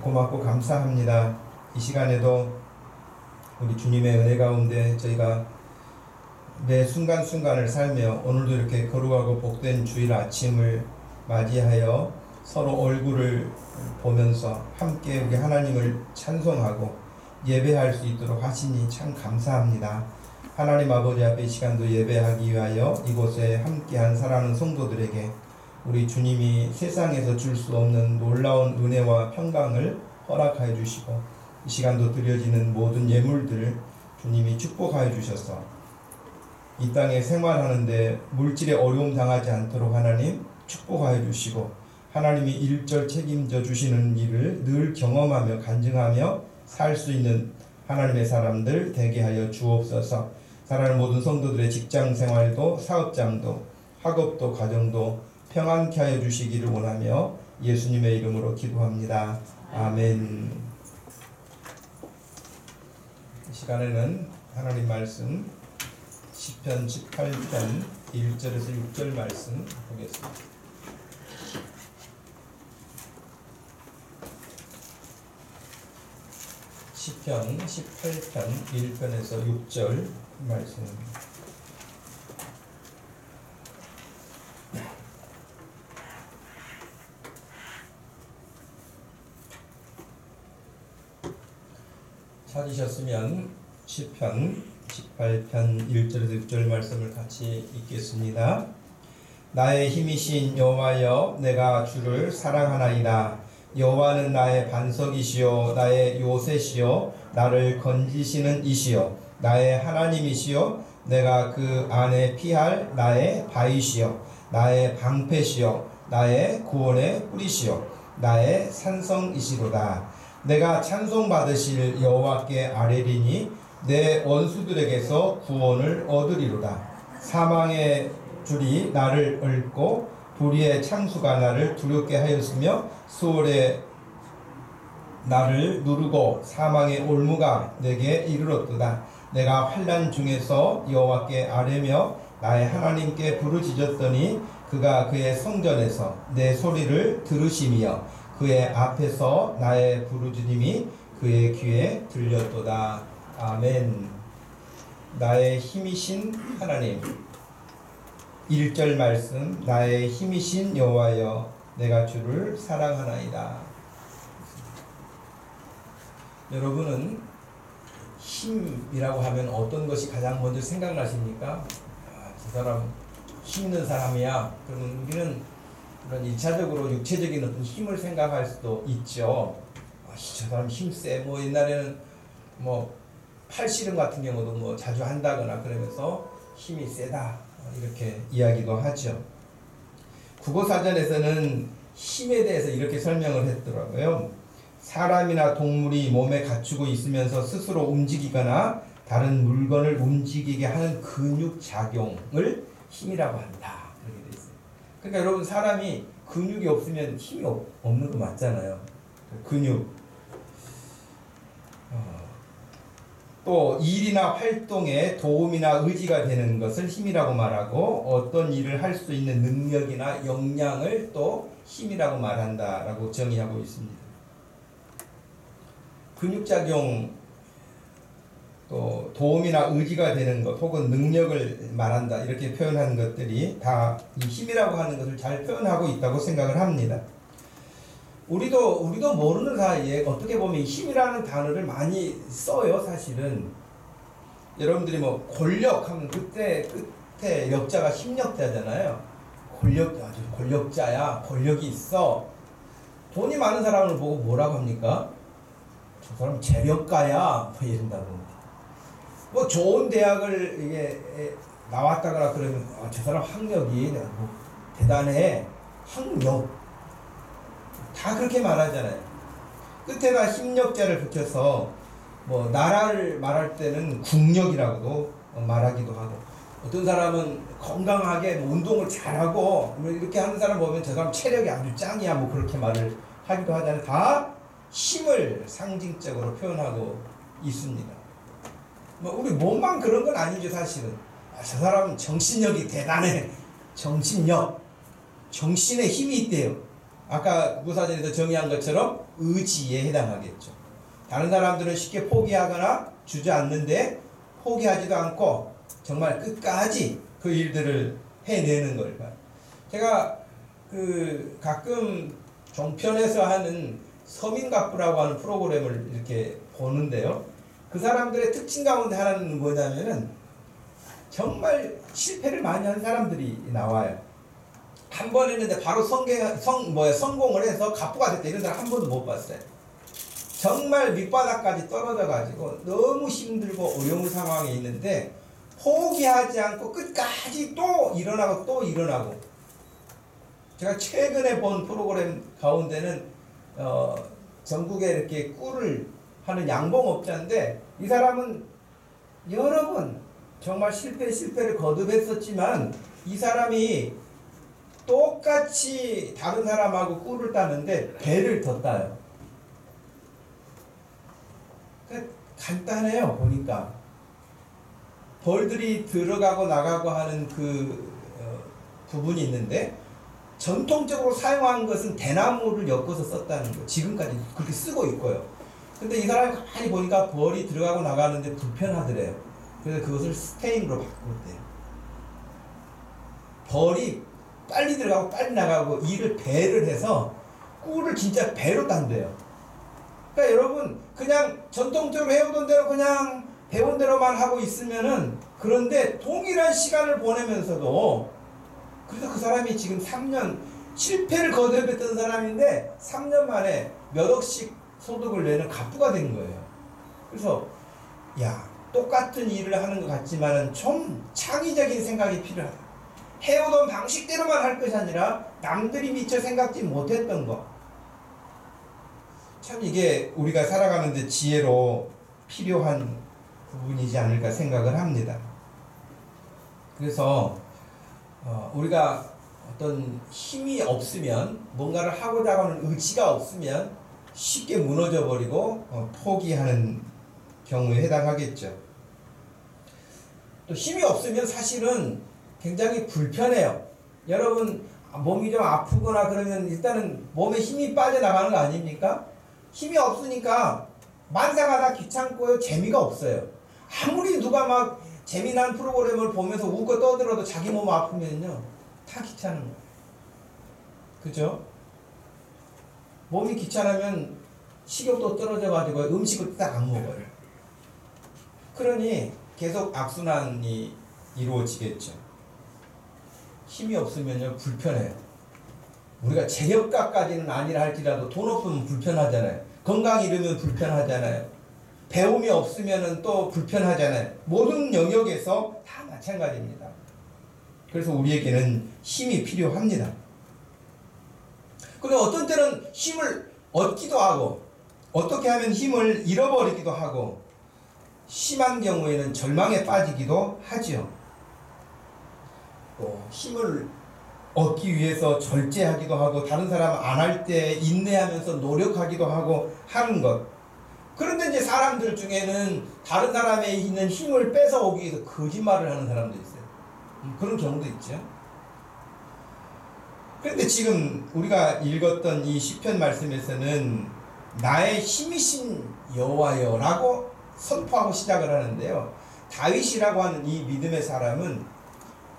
고맙고 감사합니다. 이 시간에도 우리 주님의 은혜 가운데 저희가 매 순간순간을 살며 오늘도 이렇게 거룩하고 복된 주일 아침을 맞이하여 서로 얼굴을 보면서 함께 우리 하나님을 찬송하고 예배할 수 있도록 하시니 참 감사합니다. 하나님 아버지 앞에 이 시간도 예배하기 위하여 이곳에 함께한 사랑하는 성도들에게 우리 주님이 세상에서 줄 수 없는 놀라운 은혜와 평강을 허락하여 주시고 이 시간도 드려지는 모든 예물들 주님이 축복하여 주셔서 이 땅에 생활하는데 물질에 어려움 당하지 않도록 하나님 축복하여 주시고 하나님이 일절 책임져 주시는 일을 늘 경험하며 간증하며 살 수 있는 하나님의 사람들 되게 하여 주옵소서. 사랑하는 모든 성도들의 직장 생활도 사업장도 학업도 가정도 평안케 하여 주시기를 원하며 예수님의 이름으로 기도합니다. 아멘. 이 시간에는 하나님 말씀 시편 18편 1절에서 6절 말씀 보겠습니다. 시편 18편 1편에서 6절 말씀입니다. 찾으셨으면 시편 18편 1절에서 6절 말씀을 같이 읽겠습니다. 나의 힘이신 여호와여, 내가 주를 사랑하나이다. 여호와는 나의 반석이시요 나의 요새시요 나를 건지시는 이시요 나의 하나님이시요 내가 그 안에 피할 나의 바위시요 나의 방패시요 나의 구원의 뿌리시요 나의 산성이시로다. 내가 찬송받으실 여호와께 아뢰리니 내 원수들에게서 구원을 얻으리로다. 사망의 줄이 나를 얽고 불의의 창수가 나를 두렵게 하였으며 수월의 나를 누르고 사망의 올무가 내게 이르렀도다. 내가 환난 중에서 여호와께 아뢰며 나의 하나님께 부르짖었더니 그가 그의 성전에서 내 소리를 들으시며 그의 앞에서 나의 부르짖음이 그의 귀에 들렸도다. 아멘. 나의 힘이신 하나님. 1절 말씀, 나의 힘이신 여호와여, 내가 주를 사랑하나이다. 여러분은 힘이라고 하면 어떤 것이 가장 먼저 생각나십니까? 저 사람 힘 있는 사람이야. 그러면 우리는 그런 1차적으로 육체적인 어떤 힘을 생각할 수도 있죠. 저 사람 힘세. 뭐 옛날에는 뭐 팔씨름 같은 경우도 뭐 자주 한다거나 그러면서 힘이 세다 이렇게 이야기도 하죠. 국어사전에서는 힘에 대해서 이렇게 설명을 했더라고요. 사람이나 동물이 몸에 갖추고 있으면서 스스로 움직이거나 다른 물건을 움직이게 하는 근육작용을 힘이라고 한다. 그렇게 돼 있어요. 그러니까 여러분, 사람이 근육이 없으면 힘이 없는 거 맞잖아요. 근육. 또 일이나 활동에 도움이나 의지가 되는 것을 힘이라고 말하고 어떤 일을 할 수 있는 능력이나 역량을 또 힘이라고 말한다라고 정의하고 있습니다. 근육작용, 또 도움이나 의지가 되는 것 혹은 능력을 말한다 이렇게 표현하는 것들이 다 이 힘이라고 하는 것을 잘 표현하고 있다고 생각을 합니다. 우리도 모르는 사이에 어떻게 보면 힘이라는 단어를 많이 써요. 사실은 여러분들이 뭐 권력 하면 그때 끝에 역자가 힘력자잖아요. 아주 권력자야, 권력이 있어. 돈이 많은 사람을 보고 뭐라고 합니까? 저 사람 재력가야, 뭐 이런다고 합니다. 뭐 좋은 대학을 이게 나왔다거나 그러면 저 사람 학력이 뭐 대단해, 학력. 다 그렇게 말하잖아요. 끝에다 힘력자를 붙여서 뭐 나라를 말할 때는 국력이라고도 말하기도 하고, 어떤 사람은 건강하게 운동을 잘하고 이렇게 하는 사람 보면 저 사람 체력이 아주 짱이야, 뭐 그렇게 말을 하기도 하잖아요. 다 힘을 상징적으로 표현하고 있습니다. 뭐 우리 몸만 그런 건 아니죠. 사실은 저 사람은 정신력이 대단해. 정신력, 정신에 힘이 있대요. 아까 국어사전에서 정의한 것처럼 의지에 해당하겠죠. 다른 사람들은 쉽게 포기하거나 주저앉는데 포기하지도 않고 정말 끝까지 그 일들을 해내는 걸까요? 제가 가끔 종편에서 하는 서민갑부라고 하는 프로그램을 이렇게 보는데요. 그 사람들의 특징 가운데 하나는 뭐냐면은 정말 실패를 많이 한 사람들이 나와요. 한 번 했는데 바로 성공을 해서 갑부가 됐다 이런 사람 한 번도 못 봤어요. 정말 밑바닥까지 떨어져 가지고 너무 힘들고 어려운 상황에 있는데 포기하지 않고 끝까지 또 일어나고 또 일어나고. 제가 최근에 본 프로그램 가운데는 전국에 이렇게 꿀을 하는 양봉업자인데 이 사람은 여러 번 정말 실패를 거듭했었지만 이 사람이 똑같이 다른 사람하고 꿀을 따는데 배를 더 따요. 간단해요. 보니까 벌들이 들어가고 나가고 하는 부분이 있는데 전통적으로 사용한 것은 대나무를 엮어서 썼다는 거. 지금까지 그렇게 쓰고 있고요. 근데 이 사람이 가만히 보니까 벌이 들어가고 나가는데 불편하더래요. 그래서 그것을 스테인으로 바꿨대요. 벌이 빨리 들어가고 빨리 나가고 이를 배를 해서 꿀을 진짜 배로 딴대요. 그러니까 여러분 그냥 전통적으로 해오던 대로 그냥 배운 대로만 하고 있으면은 그런데 동일한 시간을 보내면서도 그래서 그 사람이 지금 3년 실패를 거듭했던 사람인데 3년 만에 몇 억씩 소득을 내는 갑부가 된 거예요. 그래서 똑같은 일을 하는 것 같지만은 좀 창의적인 생각이 필요하다. 해오던 방식대로만 할 것이 아니라 남들이 미처 생각지 못했던 것. 참 이게 우리가 살아가는데 지혜로 필요한 부분이지 않을까 생각을 합니다. 그래서 우리가 어떤 힘이 없으면 뭔가를 하고자 하는 의지가 없으면 쉽게 무너져 버리고 포기하는 경우에 해당하겠죠. 또 힘이 없으면 사실은 굉장히 불편해요. 여러분 몸이 좀 아프거나 그러면 일단은 몸에 힘이 빠져나가는 거 아닙니까? 힘이 없으니까 만상하다 귀찮고요. 재미가 없어요. 아무리 누가 막 재미난 프로그램을 보면서 웃고 떠들어도 자기 몸 아프면요 다 귀찮은 거예요. 그죠? 몸이 귀찮으면 식욕도 떨어져 가지고 음식을 딱 안 먹어요. 그러니 계속 악순환이 이루어지겠죠. 힘이 없으면요 불편해요. 우리가 재력가까지는 아니라 할지라도 돈 없으면 불편하잖아요. 건강 잃으면 불편하잖아요. 배움이 없으면 또 불편하잖아요. 모든 영역에서 다 마찬가지입니다. 그래서 우리에게는 힘이 필요합니다. 그리고 어떤 때는 힘을 얻기도 하고 어떻게 하면 힘을 잃어버리기도 하고 심한 경우에는 절망에 빠지기도 하죠. 또 힘을 얻기 위해서 절제하기도 하고 다른 사람 안 할 때 인내하면서 노력하기도 하고 하는 것. 그런데 이제 사람들 중에는 다른 사람에 있는 힘을 뺏어오기 위해서 거짓말을 하는 사람도 있어요. 그런 경우도 있죠. 그런데 지금 우리가 읽었던 이 시편 말씀에서는 나의 힘이신 여호와여 라고 선포하고 시작을 하는데요. 다윗이라고 하는 이 믿음의 사람은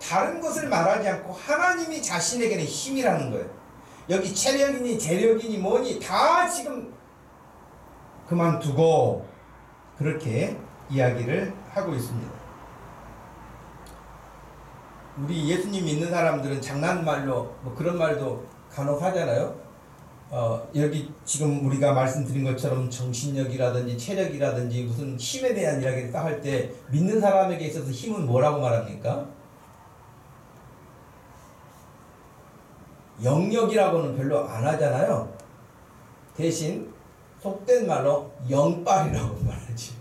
다른 것을 말하지 않고 하나님이 자신에게는 힘이라는 거예요. 여기 체력이니 재력이니 뭐니 다 지금 그만두고 그렇게 이야기를 하고 있습니다. 우리 예수님 믿는 사람들은 장난말로 뭐 그런 말도 간혹 하잖아요. 여기 지금 우리가 말씀드린 것처럼 정신력이라든지 체력이라든지 무슨 힘에 대한 이야기를 딱 할 때 믿는 사람에게 있어서 힘은 뭐라고 말합니까? 영력이라고는 별로 안 하잖아요. 대신 속된 말로 영빨이라고 말하지.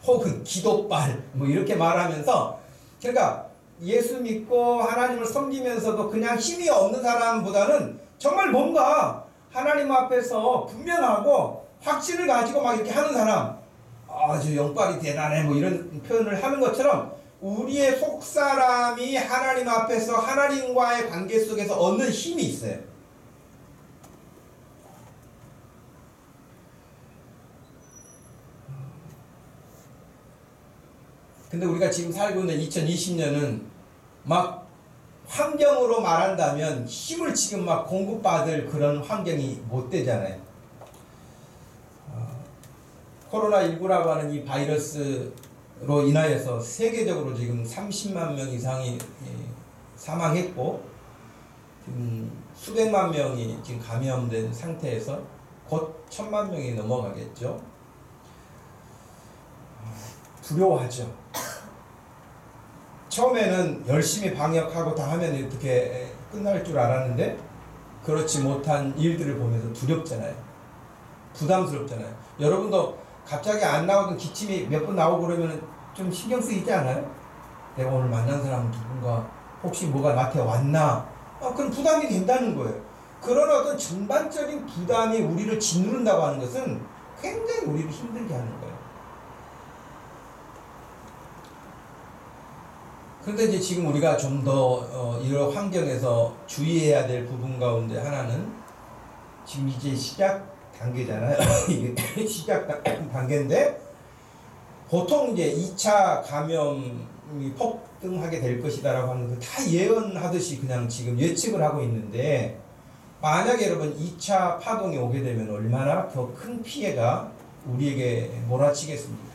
혹은 기도빨 뭐 이렇게 말하면서 그러니까 예수 믿고 하나님을 섬기면서도 그냥 힘이 없는 사람보다는 정말 뭔가 하나님 앞에서 분명하고 확신을 가지고 막 이렇게 하는 사람, 아주 영빨이 대단해 뭐 이런 표현을 하는 것처럼 우리의 속사람이 하나님 앞에서 하나님과의 관계 속에서 얻는 힘이 있어요. 근데 우리가 지금 살고 있는 2020년은 막 환경으로 말한다면 힘을 지금 막 공급받을 그런 환경이 못 되잖아요. 코로나19라고 하는 이 바이러스로 인하여서 세계적으로 지금 30만 명 이상이 사망했고, 지금 수백만 명이 지금 감염된 상태에서 곧 1000만 명이 넘어가겠죠. 두려워하죠. 처음에는 열심히 방역하고 다 하면 이렇게 끝날 줄 알았는데 그렇지 못한 일들을 보면서 두렵잖아요. 부담스럽잖아요. 여러분도 갑자기 안 나오던 기침이 몇 번 나오고 그러면 좀 신경 쓰이지 않아요? 내가 오늘 만난 사람은 누군가 혹시 뭐가 나한테 왔나? 그럼 부담이 된다는 거예요. 그런 어떤 전반적인 부담이 우리를 짓누른다고 하는 것은 굉장히 우리를 힘들게 하는 거예요. 그런데 이제 지금 우리가 좀 더 이런 환경에서 주의해야 될 부분 가운데 하나는 지금 이제 시작 단계잖아요. 이게 시작 단계인데 보통 이제 2차 감염이 폭등하게 될 것이다라고 하는 거 다 예언하듯이 그냥 지금 예측을 하고 있는데, 만약에 여러분 2차 파동이 오게 되면 얼마나 더 큰 피해가 우리에게 몰아치겠습니까?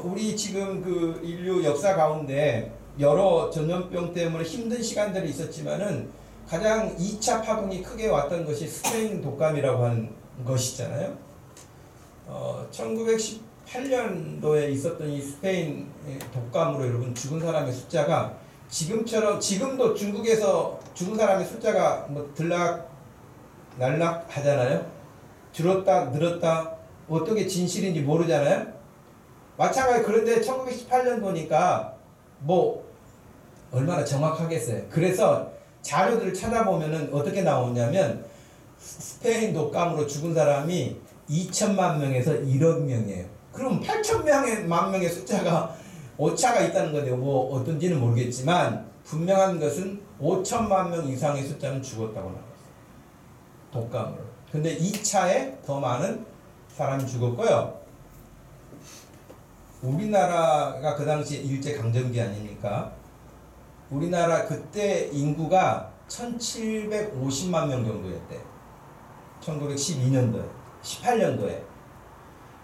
우리 지금 그 인류 역사 가운데 여러 전염병 때문에 힘든 시간들이 있었지만은 가장 2차 파동이 크게 왔던 것이 스페인 독감이라고 하는 것이잖아요. 1918년도에 있었던 이 스페인 독감으로 여러분 죽은 사람의 숫자가 지금도 중국에서 죽은 사람의 숫자가 뭐 들락날락 하잖아요. 줄었다 늘었다 어떻게 진실인지 모르잖아요. 마찬가지. 그런데 1918년도니까 뭐 얼마나 정확하겠어요. 그래서 자료들을 찾아보면은 어떻게 나오냐면 스페인 독감으로 죽은 사람이 2천만 명에서 1억 명이에요. 그럼 8천만 명의 숫자가 오차가 있다는 건데 뭐 어떤지는 모르겠지만 분명한 것은 5천만 명 이상의 숫자는 죽었다고 나왔어요. 독감으로. 근데 2차에 더 많은 사람이 죽었고요. 우리나라가 그 당시에 일제강점기 아닙니까? 우리나라 그때 인구가 1750만 명 정도였대. 1912년도에, 18년도에.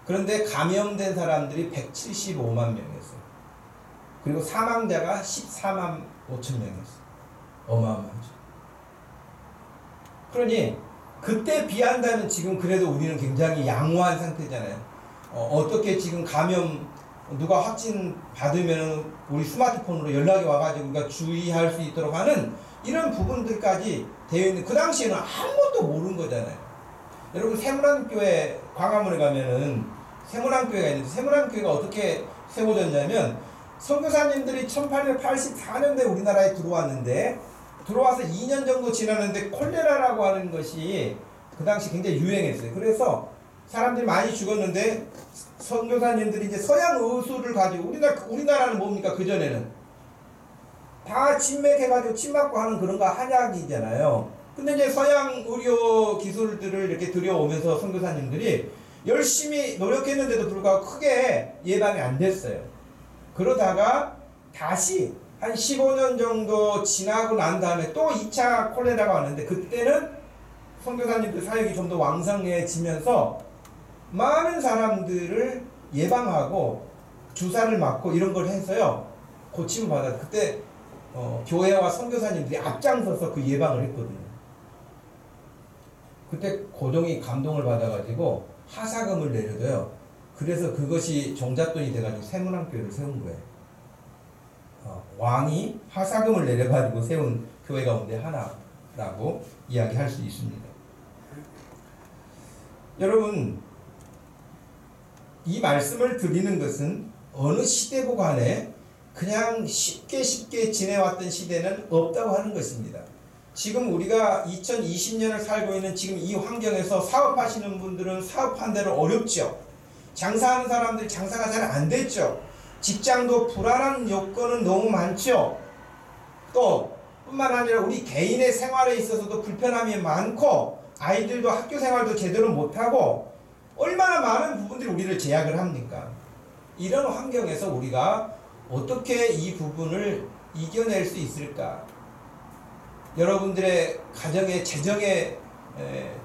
그런데 감염된 사람들이 175만 명이었어요. 그리고 사망자가 14만 5천 명이었어요. 어마어마하죠. 그러니 그때 비한다면 지금 그래도 우리는 굉장히 양호한 상태잖아요. 어떻게 지금 감염 누가 확진 받으면 우리 스마트폰으로 연락이 와가지고 우리가 주의할 수 있도록 하는 이런 부분들까지 되어 있는, 그 당시에는 아무것도 모르는 거잖아요. 여러분 세문안교회 광화문에 가면은 세문안교회가 있는데 세문안교회가 어떻게 세워졌냐면 선교사님들이 1884년도에 우리나라에 들어왔는데 들어와서 2년 정도 지났는데 콜레라라고 하는 것이 그 당시 굉장히 유행했어요. 그래서 사람들이 많이 죽었는데 선교사님들이 이제 서양 의술을 가지고 우리나라는 뭡니까? 그전에는 다 침맥해가지고 침 맞고 하는 그런 거 한약이잖아요. 근데 이제 서양 의료 기술들을 이렇게 들여오면서 선교사님들이 열심히 노력했는데도 불구하고 크게 예방이 안 됐어요. 그러다가 다시 한 15년 정도 지나고 난 다음에 또 2차 콜레라가 왔는데 그때는 선교사님들 사역이 좀 더 왕성해지면서 많은 사람들을 예방하고 주사를 맞고 이런 걸 해서요 고침을 받았어요. 그때 교회와 선교사님들이 앞장서서 그 예방을 했거든요. 그때 고종이 감동을 받아가지고 하사금을 내려줘요. 그래서 그것이 종잣돈이 돼가지고 세문안교회를 세운 거예요. 왕이 하사금을 내려가지고 세운 교회 가운데 하나라고 이야기할 수 있습니다. 여러분, 이 말씀을 드리는 것은 어느 시대고 간에 그냥 쉽게 지내왔던 시대는 없다고 하는 것입니다. 지금 우리가 2020년을 살고 있는 지금 이 환경에서 사업하시는 분들은 사업한 대로 어렵죠. 장사하는 사람들이 장사가 잘 안 됐죠. 직장도 불안한 요건은 너무 많죠. 또 뿐만 아니라 우리 개인의 생활에 있어서도 불편함이 많고 아이들도 학교 생활도 제대로 못하고 얼마나 많은 부분들이 우리를 제약을 합니까? 이런 환경에서 우리가 어떻게 이 부분을 이겨낼 수 있을까? 여러분들의 가정의 재정의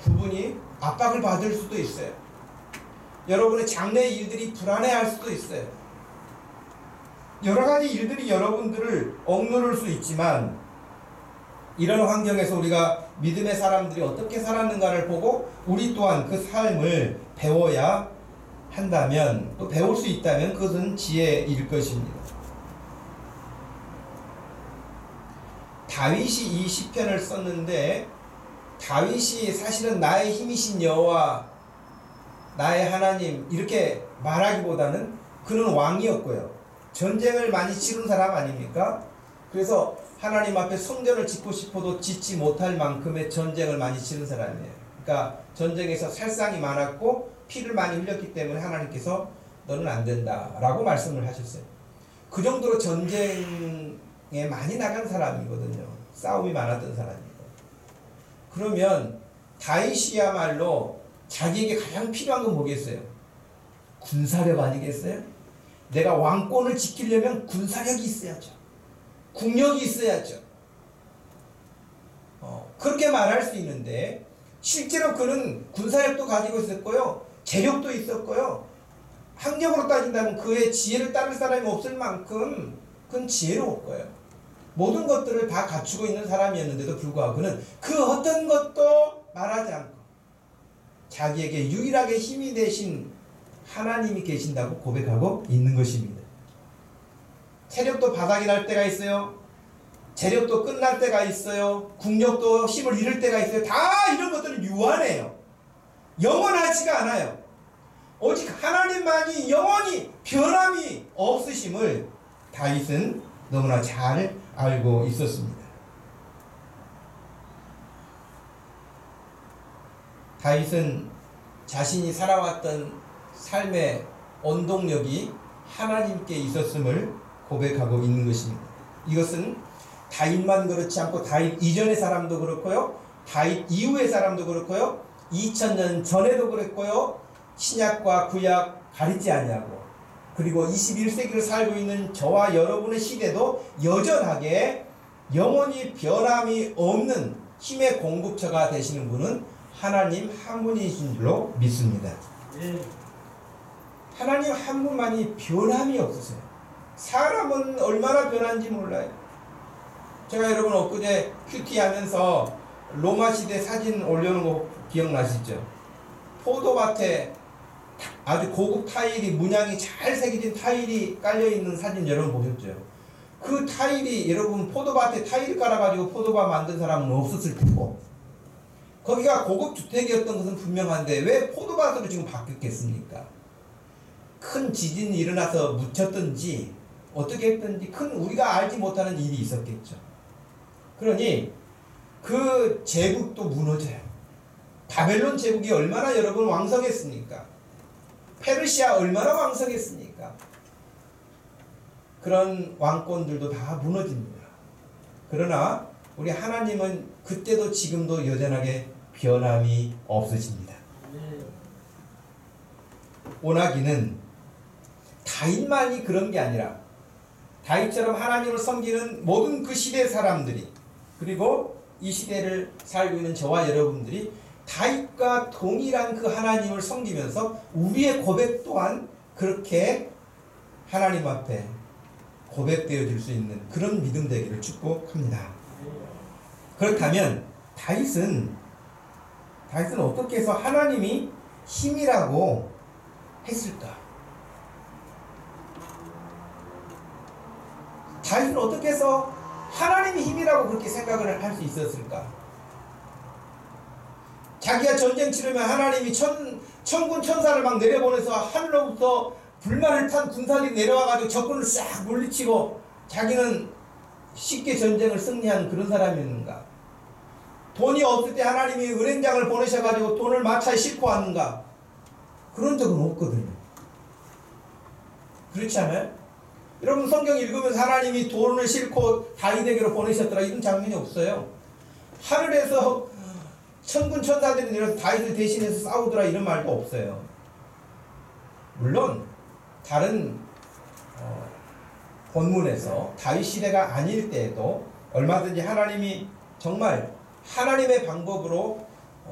부분이 압박을 받을 수도 있어요. 여러분의 장래 일들이 불안해할 수도 있어요. 여러 가지 일들이 여러분들을 억누를 수 있지만 이런 환경에서 우리가 믿음의 사람들이 어떻게 살았는가를 보고 우리 또한 그 삶을 배워야 한다면, 또 배울 수 있다면 그것은 지혜일 것입니다. 다윗이 이 시편을 썼는데, 다윗이 사실은 나의 힘이신 여호와, 나의 하나님 이렇게 말하기보다는 그는 왕이었고요. 전쟁을 많이 치른 사람 아닙니까? 그래서 하나님 앞에 성전을 짓고 싶어도 짓지 못할 만큼의 전쟁을 많이 치른 사람이에요. 그러니까 전쟁에서 살상이 많았고 피를 많이 흘렸기 때문에 하나님께서 너는 안 된다 라고 말씀을 하셨어요. 그 정도로 전쟁에 많이 나간 사람이거든요. 싸움이 많았던 사람이고. 그러면 다윗이야말로 자기에게 가장 필요한 건 뭐겠어요? 군사력 아니겠어요? 내가 왕권을 지키려면 군사력이 있어야죠. 국력이 있어야죠. 그렇게 말할 수 있는데 실제로 그는 군사력도 가지고 있었고요. 재력도 있었고요. 학력으로 따진다면 그의 지혜를 따를 사람이 없을 만큼 그는 지혜로웠고요. 모든 것들을 다 갖추고 있는 사람이었는데도 불구하고 그는 그 어떤 것도 말하지 않고 자기에게 유일하게 힘이 되신 하나님이 계신다고 고백하고 있는 것입니다. 체력도 바닥이 날 때가 있어요. 재력도 끝날 때가 있어요. 국력도 힘을 잃을 때가 있어요. 다 이런 것들은 유한해요. 영원하지가 않아요. 오직 하나님만이 영원히 변함이 없으심을 다윗은 너무나 잘 알고 있었습니다. 다윗은 자신이 살아왔던 삶의 원동력이 하나님께 있었음을 고백하고 있는 것입니다. 이것은 다윗만 그렇지 않고 다윗 이전의 사람도 그렇고요. 다윗 이후의 사람도 그렇고요. 2000년 전에도 그랬고요. 신약과 구약 가리지 아니하고 그리고 21세기를 살고 있는 저와 여러분의 시대도 여전하게 영원히 변함이 없는 힘의 공급처가 되시는 분은 하나님 한 분이신 줄로 믿습니다. 하나님 한 분만이 변함이 없으세요. 사람은 얼마나 변한지 몰라요. 제가 여러분 엊그제 큐티 하면서 로마 시대 사진 올려놓은 거 기억나시죠? 포도밭에 아주 고급 타일이 문양이 잘 새겨진 타일이 깔려있는 사진 여러분 보셨죠? 그 타일이 여러분 포도밭에 타일 깔아가지고 포도밭 만든 사람은 없었을 테고 거기가 고급 주택이었던 것은 분명한데 왜 포도밭으로 지금 바뀌었겠습니까? 큰 지진이 일어나서 묻혔든지 어떻게 했든지 큰 우리가 알지 못하는 일이 있었겠죠. 그러니 그 제국도 무너져요. 바벨론 제국이 얼마나 여러분 왕성했습니까? 페르시아 얼마나 왕성했습니까? 그런 왕권들도 다 무너집니다. 그러나 우리 하나님은 그때도 지금도 여전하게 변함이 없으십니다. 오나기는 다윗만이 그런 게 아니라 다윗처럼 하나님을 섬기는 모든 그 시대 사람들이 그리고 이 시대를 살고 있는 저와 여러분들이 다윗과 동일한 그 하나님을 섬기면서 우리의 고백 또한 그렇게 하나님 앞에 고백되어질 수 있는 그런 믿음 되기를 축복합니다. 그렇다면 다윗은 어떻게 해서 하나님이 힘이라고 했을까? 다윗은 어떻게 해서 하나님이 힘이라고 그렇게 생각을 할 수 있었을까? 자기가 전쟁 치르면 하나님이 천군 천사를 막 내려보내서 하늘로부터 불만을 탄 군사들이 내려와가지고 적군을 싹 물리치고 자기는 쉽게 전쟁을 승리한 그런 사람이었는가? 돈이 없을 때 하나님이 은행장을 보내셔가지고 돈을 마차에 싣고 왔는가? 그런 적은 없거든요. 그렇지 않아요? 여러분 성경 읽으면서 하나님이 돈을 싣고 다윗에게로 보내셨더라 이런 장면이 없어요. 하늘에서 천군 천사들이 내려서 다윗을 대신해서 싸우더라 이런 말도 없어요. 물론 다른 본문에서 다윗 시대가 아닐 때에도 얼마든지 하나님이 정말 하나님의 방법으로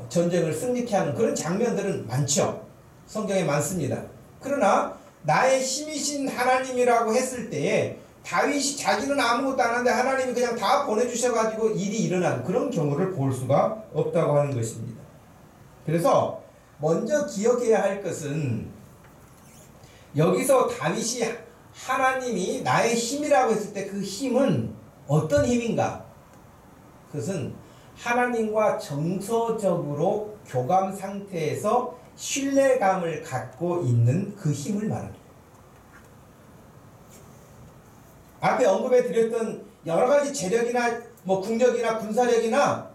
전쟁을 승리케 하는 그런 장면들은 많죠. 성경에 많습니다. 그러나 나의 힘이신 하나님이라고 했을 때에 다윗이 자기는 아무것도 안 하는데 하나님이 그냥 다 보내주셔가지고 일이 일어나는 그런 경우를 볼 수가 없다고 하는 것입니다. 그래서 먼저 기억해야 할 것은 여기서 다윗이 하나님이 나의 힘이라고 했을 때 그 힘은 어떤 힘인가? 그것은 하나님과 정서적으로 교감 상태에서 신뢰감을 갖고 있는 그 힘을 말합니다. 앞에 언급해 드렸던 여러 가지 재력이나 국력이나 군사력이나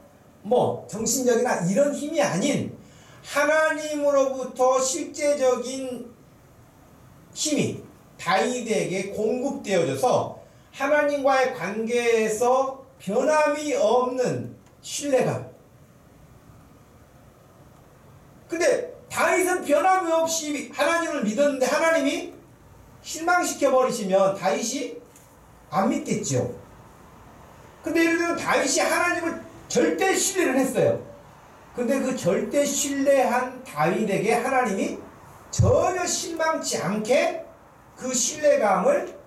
정신력이나 이런 힘이 아닌 하나님으로부터 실제적인 힘이 다윗에게 공급되어져서 하나님과의 관계에서 변함이 없는 신뢰감. 근데 다윗은 변함이 없이 하나님을 믿었는데 하나님이 실망시켜 버리시면 다윗이 안 믿겠죠. 근데 예를 들면 다윗이 하나님을 절대 신뢰를 했어요. 근데 그 절대 신뢰한 다윗에게 하나님이 전혀 실망치 않게 그 신뢰감을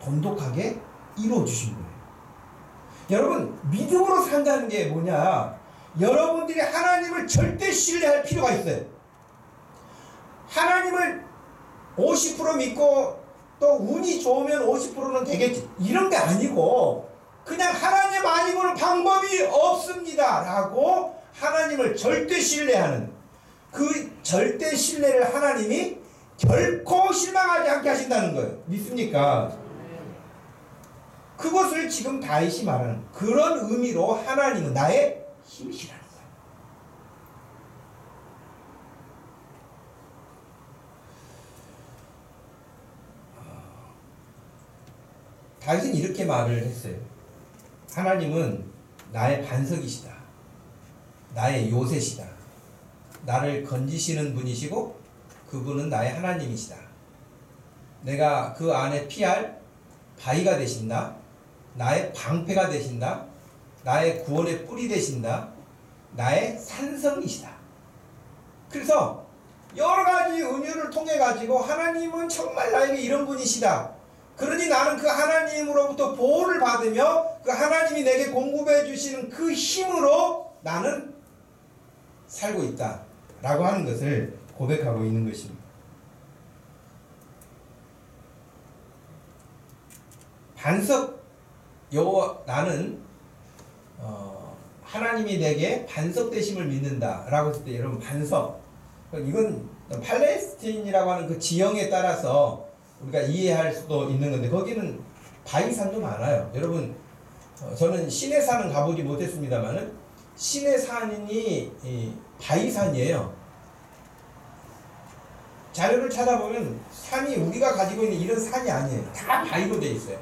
돈독하게 이루어주신 거예요. 여러분, 믿음으로 산다는 게 뭐냐? 여러분들이 하나님을 절대 신뢰할 필요가 있어요. 하나님을 50% 믿고 또 운이 좋으면 50%는 되겠지, 이런 게 아니고 그냥 하나님 아니고는 방법이 없습니다 라고 하나님을 절대 신뢰하는 그 절대 신뢰를 하나님이 결코 실망하지 않게 하신다는 거예요. 믿습니까? 그것을 지금 다윗이 말하는 그런 의미로 하나님은 나의 힘이시라는 거예요. 다윗은 이렇게 말을 했어요. 하나님은 나의 반석이시다. 나의 요새시다. 나를 건지시는 분이시고 그분은 나의 하나님이시다. 내가 그 안에 피할 바위가 되신다. 나의 방패가 되신다. 나의 구원의 뿔이 되신다. 나의 산성이시다. 그래서 여러 가지 은유를 통해 가지고 하나님은 정말 나에게 이런 분이시다. 그러니 나는 그 하나님으로부터 보호를 받으며 그 하나님이 내게 공급해 주시는 그 힘으로 나는 살고 있다 라고 하는 것을 고백하고 있는 것입니다. 반석, 나는 하나님이 내게 반석 되심을 믿는다 라고 했을 때 여러분, 반석, 이건 팔레스틴이라고 하는 그 지형에 따라서 우리가 이해할 수도 있는 건데 거기는 바위산도 많아요. 여러분, 저는 시내산은 가보지 못했습니다만은 시내산이 바위산이에요. 자료를 찾아보면 산이 우리가 가지고 있는 이런 산이 아니에요. 다 바위로 되어 있어요.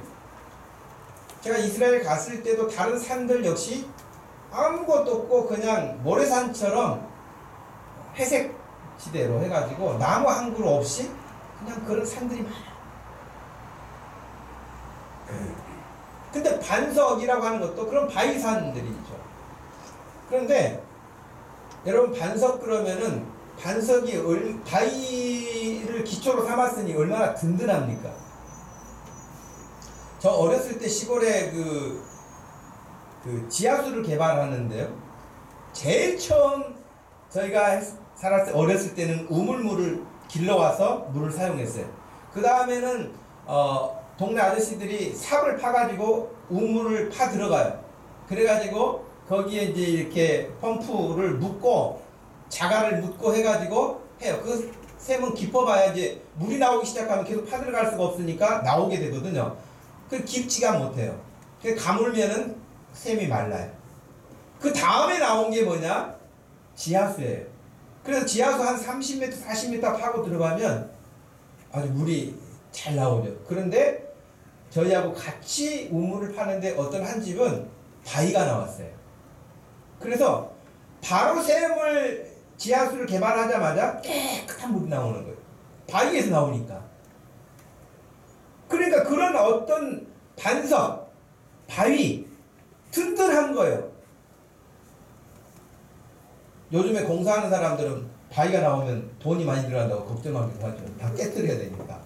제가 이스라엘 갔을 때도 다른 산들 역시 아무것도 없고 그냥 모래산처럼 회색 지대로 해가지고 나무 한 그루 없이 그냥 그런 산들이 많아요. 근데 반석이라고 하는 것도 그런 바위산들이죠. 그런데 여러분, 반석 그러면은 반석이 바위를 기초로 삼았으니 얼마나 든든합니까? 저 어렸을 때 시골에 그 지하수를 개발하는데요. 제일 처음 저희가 어렸을 때는 우물물을 길러와서 물을 사용했어요. 그 다음에는 동네 아저씨들이 삽을 파가지고 우물을 파 들어가요. 그래가지고 거기에 이제 이렇게 펌프를 묶고 자갈을 묶고 해가지고 해요. 그 샘은 깊어봐야 이제 물이 나오기 시작하면 계속 파 들어갈 수가 없으니까 나오게 되거든요. 그 깊지가 못해요. 가물면은 샘이 말라요. 그 다음에 나온 게 뭐냐? 지하수예요. 그래서 지하수 한 30m, 40m 파고 들어가면 아주 물이 잘 나오죠. 그런데 저희하고 같이 우물을 파는데 어떤 한 집은 바위가 나왔어요. 그래서 바로 지하수를 개발하자마자 깨끗한 물이 나오는 거예요. 바위에서 나오니까. 그러니까 그런 어떤 반석, 바위, 든든한 거예요. 요즘에 공사하는 사람들은 바위가 나오면 돈이 많이 들어간다고 걱정하기도 하죠. 다 깨뜨려야 되니까.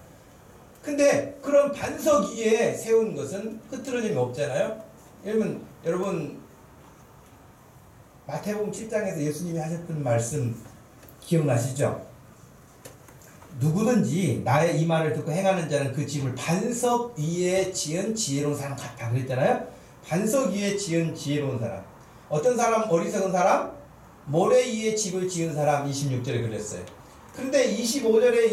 근데 그런 반석 위에 세운 것은 흐트러짐이 없잖아요. 여러분 마태복음 7장에서 예수님이 하셨던 말씀 기억나시죠? 누구든지 나의 이 말을 듣고 행하는 자는 그 집을 반석 위에 지은 지혜로운 사람 같다 그랬잖아요. 반석 위에 지은 지혜로운 사람. 어떤 사람? 어리석은 사람? 모래 위에 집을 지은 사람. 26절에 그랬어요. 그런데 25절에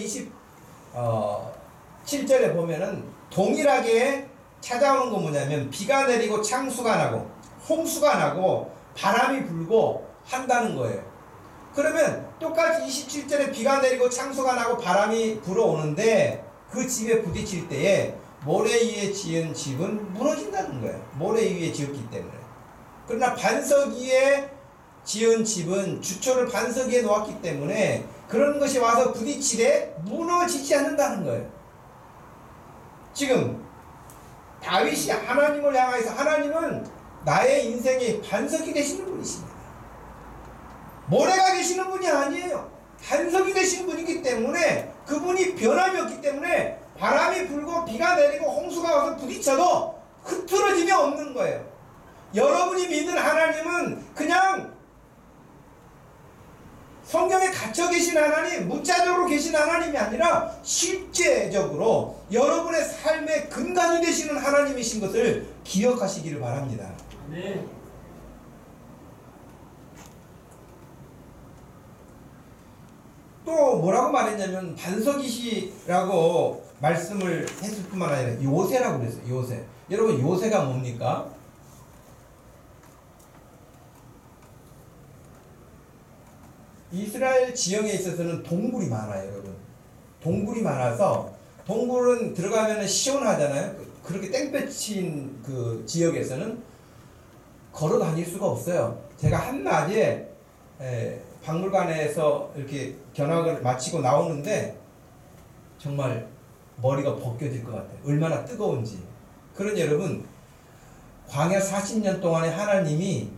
27절에 보면은 동일하게 찾아오는 건 뭐냐면 비가 내리고 창수가 나고 홍수가 나고 바람이 불고 한다는 거예요. 그러면 똑같이 27절에 비가 내리고 창수가 나고 바람이 불어오는데 그 집에 부딪힐 때에 모래 위에 지은 집은 무너진다는 거예요. 모래 위에 지었기 때문에. 그러나 반석 위에 지은 집은 주초를 반석 위에 놓았기 때문에 그런 것이 와서 부딪히되 무너지지 않는다는 거예요. 지금 다윗이 하나님을 향해서 하나님은 나의 인생의 반석이 되시는 분이십니다. 모래가 되시는 분이 아니에요. 반석이 되신 분이기 때문에 그분이 변함이 없기 때문에 바람이 불고 비가 내리고 홍수가 와서 부딪혀도 흐트러짐이 없는 거예요. 여러분이 믿는 하나님은 그냥 성경에 갇혀 계신 하나님, 문자적으로 계신 하나님이 아니라 실제적으로 여러분의 삶의 근간이 되시는 하나님이신 것을 기억하시기를 바랍니다. 네. 또 뭐라고 말했냐면 반석이시라고 말씀을 했을 뿐만 아니라 요새라고 그랬어요. 요새. 여러분 요새가 뭡니까? 이스라엘 지형에 있어서는 동굴이 많아요, 여러분. 동굴이 많아서 동굴은 들어가면 시원하잖아요. 그렇게 땡볕인 그 지역에서는 걸어 다닐 수가 없어요. 제가 한낮에 박물관에서 이렇게 견학을 마치고 나오는데 정말 머리가 벗겨질 것 같아요. 얼마나 뜨거운지. 그런 여러분, 광야 40년 동안에 하나님이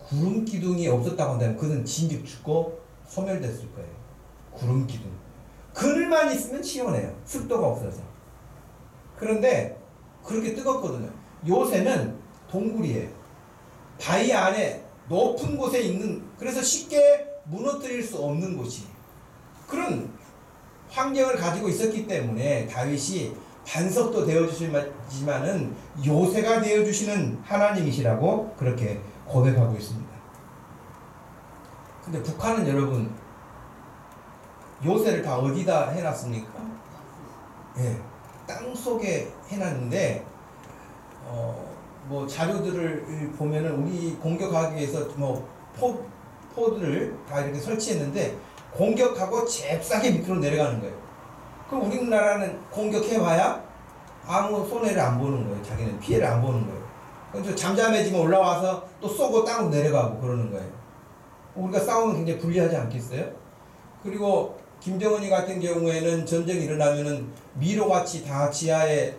구름 기둥이 없었다고 한다면 그는 진즉 죽고 소멸됐을 거예요. 구름 기둥. 그늘만 있으면 시원해요. 습도가 없어서. 그런데 그렇게 뜨겁거든요. 요새는 동굴이에요. 바위 안에 높은 곳에 있는, 그래서 쉽게 무너뜨릴 수 없는 곳이 그런 환경을 가지고 있었기 때문에 다윗이 반석도 되어주시지만은 요새가 되어주시는 하나님이시라고 그렇게 고백하고 있습니다. 근데 북한은 여러분 요새를 다 어디다 해놨습니까? 예, 땅 속에 해놨는데 뭐 자료들을 보면은 우리 공격하기 위해서 뭐 포드를 다 이렇게 설치했는데 공격하고 잽싸게 밑으로 내려가는 거예요. 그럼 우리나라는 공격해봐야 아무 손해를 안 보는 거예요. 자기는 피해를 안 보는 거예요. 그래서 잠잠해지면 올라와서 또 쏘고 땅으로 내려가고 그러는 거예요. 우리가 싸우면 굉장히 불리하지 않겠어요? 그리고 김정은이 같은 경우에는 전쟁이 일어나면은 미로같이 다 지하에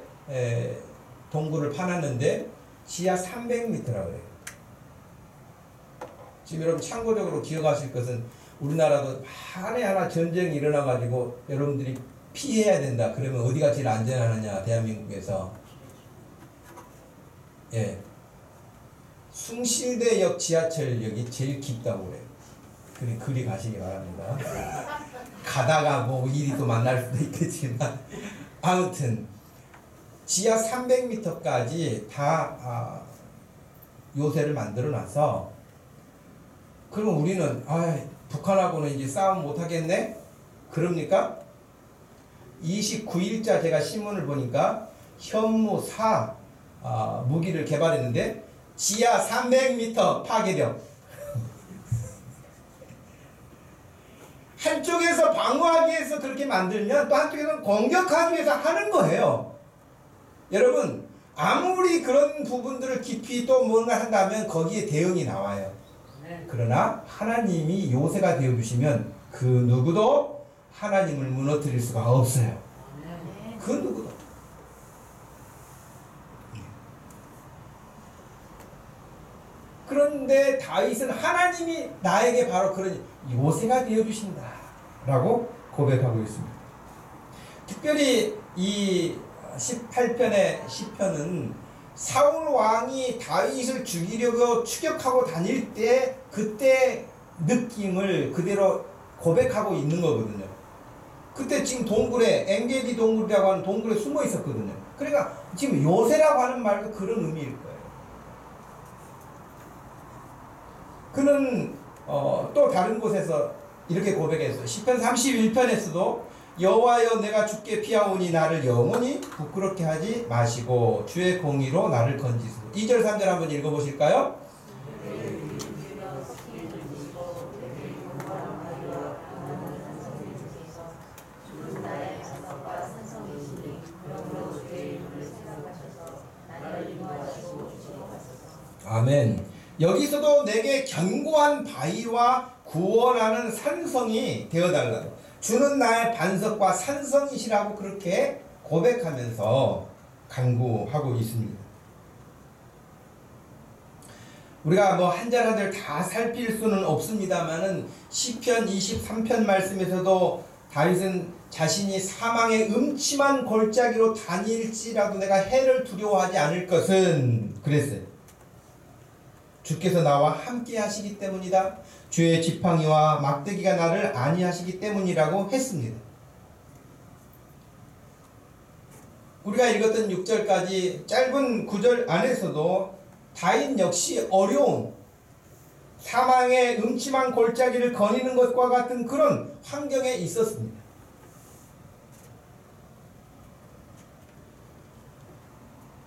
동굴을 파놨는데 지하 300m라고 그래요. 지금 여러분 참고적으로 기억하실 것은 우리나라도 만에 하나 전쟁이 일어나가지고 여러분들이 피해야 된다. 그러면 어디가 제일 안전하느냐? 대한민국에서. 예. 숭실대역 지하철역이 제일 깊다고 그래요. 그리 가시기 바랍니다. 가다가 뭐 일이 또 만날 수도 있겠지만 아무튼 지하 300m까지 다 요새를 만들어 놔서 그러면 우리는 북한하고는 이제 싸움 못 하겠네? 그럽니까? 29일자 제가 신문을 보니까 현무 4 무기를 개발했는데 지하 300m 파괴력. 한쪽에서 방어하기 위해서 그렇게 만들면 또 한쪽에서는 공격하기 위해서 하는 거예요. 여러분 아무리 그런 부분들을 깊이 또 뭔가 한다면 거기에 대응이 나와요. 그러나 하나님이 요새가 되어주시면 그 누구도 하나님을 무너뜨릴 수가 없어요. 그 누구도. 그런데 다윗은 하나님이 나에게 바로 그런 요새가 되어주신다 라고 고백하고 있습니다. 특별히 이 18편의 시편은 사울 왕이 다윗을 죽이려고 추격하고 다닐 때 그때 느낌을 그대로 고백하고 있는 거거든요. 그때 지금 동굴에 엔게디 동굴이라고 하는 동굴에 숨어 있었거든요. 그러니까 지금 요새라고 하는 말도 그런 의미일 거예요. 그는 또 다른 곳에서 이렇게 고백했어요. 시편 31편에서도 여호와여 내가 주께 피하오니 나를 영원히 부끄럽게 하지 마시고 주의 공의로 나를 건지소서. 2절 3절 한번 읽어보실까요? 아멘. 여기서도 내게 견고한 바위와 구원하는 산성이 되어달라고. 주는 나의 반석과 산성이시라고 그렇게 고백하면서 간구하고 있습니다. 우리가 뭐 한 절 한 절 다 살필 수는 없습니다만은 시편 23편 말씀에서도 다윗은 자신이 사망의 음침한 골짜기로 다닐지라도 내가 해를 두려워하지 않을 것은 그랬어요. 주께서 나와 함께 하시기 때문이다. 주의 지팡이와 막대기가 나를 안위하시기 때문이라고 했습니다. 우리가 읽었던 6절까지 짧은 9절 안에서도 다윗 역시 어려운 사망의 음침한 골짜기를 거니는 것과 같은 그런 환경에 있었습니다.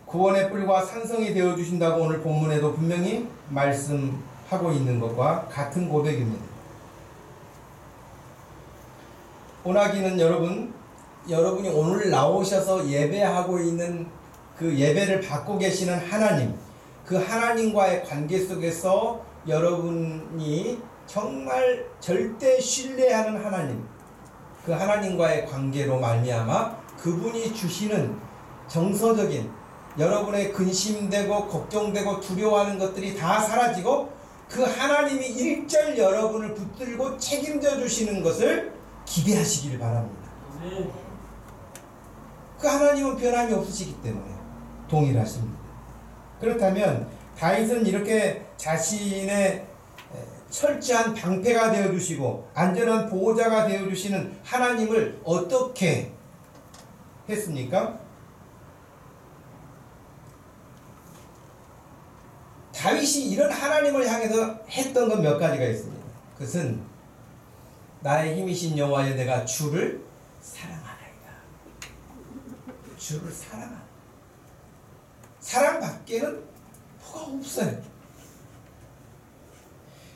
구원의 뿔과 산성이 되어주신다고 오늘 본문에도 분명히 말씀하고 있는 것과 같은 고백입니다. 오나기는 여러분이 오늘 나오셔서 예배하고 있는 그 예배를 받고 계시는 하나님, 그 하나님과의 관계 속에서 여러분이 정말 절대 신뢰하는 하나님, 그 하나님과의 관계로 말미암아 그분이 주시는 정서적인 여러분의 근심되고 걱정되고 두려워하는 것들이 다 사라지고 그 하나님이 일절 여러분을 붙들고 책임져 주시는 것을 기대하시길 바랍니다. 그 하나님은 변함이 없으시기 때문에 동일하십니다. 그렇다면 다윗은 이렇게 자신의 철저한 방패가 되어주시고 안전한 보호자가 되어주시는 하나님을 어떻게 했습니까? 다윗이 이런 하나님을 향해서 했던 건 몇 가지가 있습니다. 그것은 나의 힘이신 여호와여 내가 주를 사랑하나이다. 주를 사랑하나. 사랑밖에는 뭐가 없어요.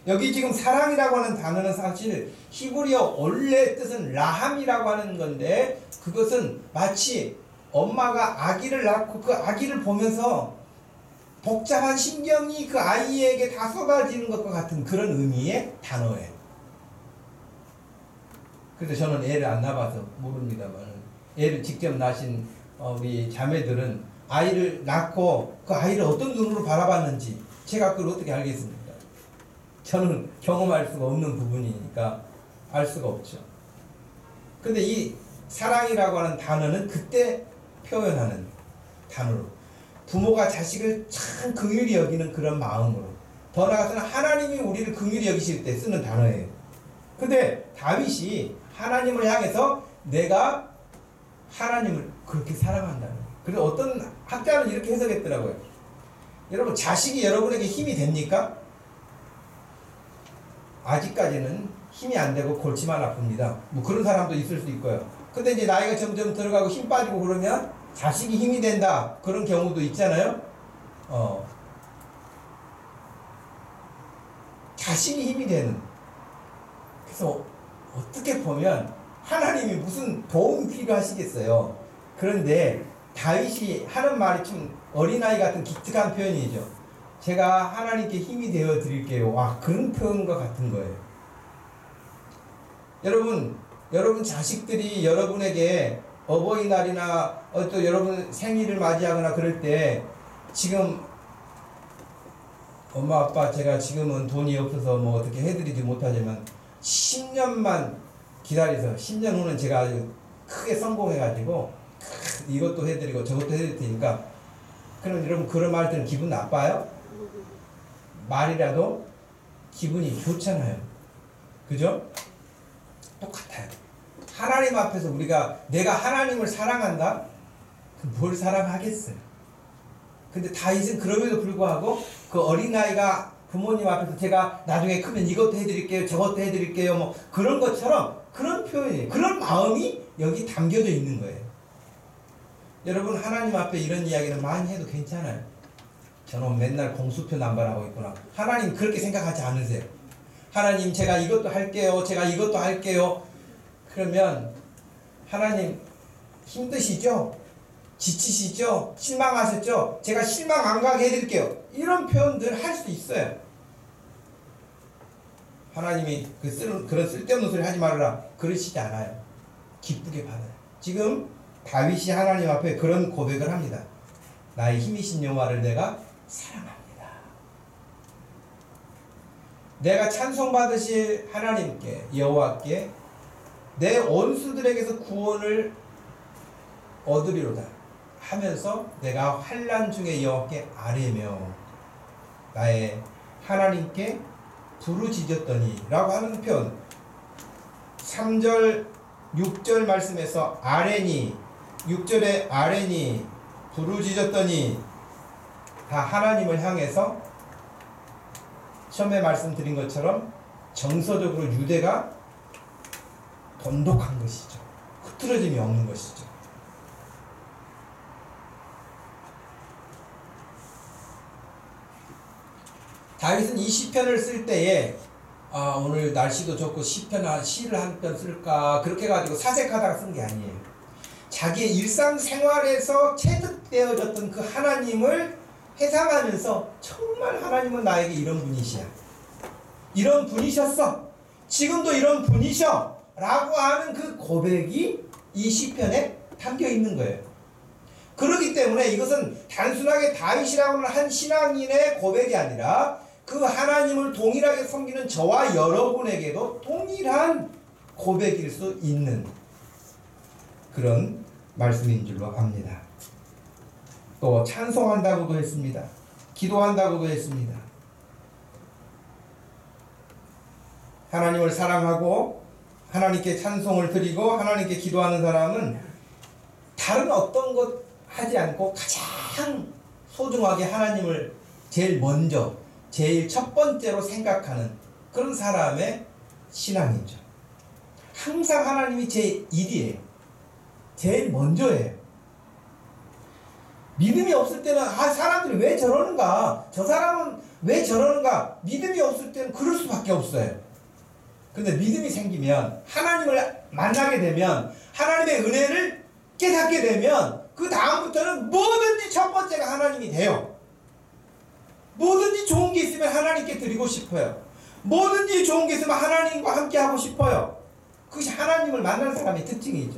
여기 지금 사랑이라고 하는 단어는 사실 히브리어 원래 뜻은 라함이라고 하는 건데 그것은 마치 엄마가 아기를 낳고 그 아기를 보면서 복잡한 신경이 그 아이에게 다 쏟아지는 것과 같은 그런 의미의 단어예요. 그래서 저는 애를 안 낳아서 모릅니다만 애를 직접 낳으신 우리 자매들은 아이를 낳고 그 아이를 어떤 눈으로 바라봤는지 제가 그걸 어떻게 알겠습니까? 저는 경험할 수가 없는 부분이니까 알 수가 없죠. 근데 이 사랑이라고 하는 단어는 그때 표현하는 단어로 부모가 자식을 참 긍휼히 여기는 그런 마음으로 더 나아가서는 하나님이 우리를 긍휼히 여기실 때 쓰는 단어예요. 근데 다윗이 하나님을 향해서 내가 하나님을 그렇게 사랑한다는 거예요. 그래서 어떤 학자는 이렇게 해석했더라고요. 여러분 자식이 여러분에게 힘이 됩니까? 아직까지는 힘이 안 되고 골치만 아픕니다. 뭐 그런 사람도 있을 수 있고요. 근데 이제 나이가 점점 들어가고 힘 빠지고 그러면 자식이 힘이 된다. 그런 경우도 있잖아요. 자신이 힘이 되는. 그래서 어떻게 보면 하나님이 무슨 도움이 필요하시겠어요. 그런데 다윗이 하는 말이 좀 어린아이 같은 기특한 표현이죠. 제가 하나님께 힘이 되어 드릴게요. 와, 그런 표현과 같은 거예요. 여러분 여러분 자식들이 여러분에게 어버이날이나 또 여러분 생일을 맞이하거나 그럴 때 지금 엄마 아빠 제가 지금은 돈이 없어서 뭐 어떻게 해드리지 못하지만 10년만 기다려서 10년 후는 제가 아주 크게 성공해가지고 이것도 해드리고 저것도 해드릴 테니까 그럼 여러분 그런 말 들으면 기분 나빠요? 말이라도 기분이 좋잖아요. 그죠? 똑같아요. 하나님 앞에서 우리가 내가 하나님을 사랑한다? 뭘 사랑하겠어요? 근데 다윗은 그럼에도 불구하고 그 어린아이가 부모님 앞에서 제가 나중에 크면 이것도 해드릴게요 저것도 해드릴게요 뭐 그런 것처럼 그런 표현이 그런 마음이 여기 담겨져 있는 거예요. 여러분 하나님 앞에 이런 이야기는 많이 해도 괜찮아요. 저는 맨날 공수표 남발하고 있구나. 하나님 그렇게 생각하지 않으세요. 하나님 제가 이것도 할게요 제가 이것도 할게요. 그러면 하나님 힘드시죠? 지치시죠? 실망하셨죠? 제가 실망 안 가게 해드릴게요. 이런 표현들 할 수 있어요. 하나님이 그런 쓸데없는 소리 하지 말아라 그러시지 않아요. 기쁘게 받아요. 지금 다윗이 하나님 앞에 그런 고백을 합니다. 나의 힘이신 여호와를 내가 사랑합니다. 내가 찬송받으실 하나님께 여호와께 내 원수들에게서 구원을 얻으리로다 하면서 내가 환난 중에 여호와께 아뢰며 나의 하나님께 부르짖었더니 라고 하는 표현 3절 6절 말씀에서 아뢰니 6절에 아뢰니 부르짖었더니 다 하나님을 향해서 처음에 말씀드린 것처럼 정서적으로 유대가 돈독한 것이죠. 흐트러짐이 없는 것이죠. 다윗은 이 시편을 쓸 때에 오늘 날씨도 좋고 시를 한 편 쓸까 그렇게 해가지고 사색하다가 쓴 게 아니에요. 자기의 일상생활에서 체득되어졌던 그 하나님을 회상하면서 정말 하나님은 나에게 이런 분이시야. 이런 분이셨어. 지금도 이런 분이셔. 라고 하는 그 고백이 이 시편에 담겨 있는 거예요. 그렇기 때문에 이것은 단순하게 다윗이라고 하는 한 신앙인의 고백이 아니라 그 하나님을 동일하게 섬기는 저와 여러분에게도 동일한 고백일 수 있는 그런 말씀인 줄로 압니다. 또 찬송한다고도 했습니다. 기도한다고도 했습니다. 하나님을 사랑하고 하나님께 찬송을 드리고 하나님께 기도하는 사람은 다른 어떤 것 하지 않고 가장 소중하게 하나님을 제일 먼저 제일 첫 번째로 생각하는 그런 사람의 신앙이죠. 항상 하나님이 제 1위에요. 제일 먼저예요. 믿음이 없을 때는 사람들이 왜 저러는가? 저 사람은 왜 저러는가? 믿음이 없을 때는 그럴 수밖에 없어요. 근데 믿음이 생기면 하나님을 만나게 되면 하나님의 은혜를 깨닫게 되면 그 다음부터는 뭐든지 첫 번째가 하나님이 돼요. 뭐든지 좋은 게 있으면 하나님께 드리고 싶어요. 뭐든지 좋은 게 있으면 하나님과 함께 하고 싶어요. 그것이 하나님을 만나는 사람의 특징이죠.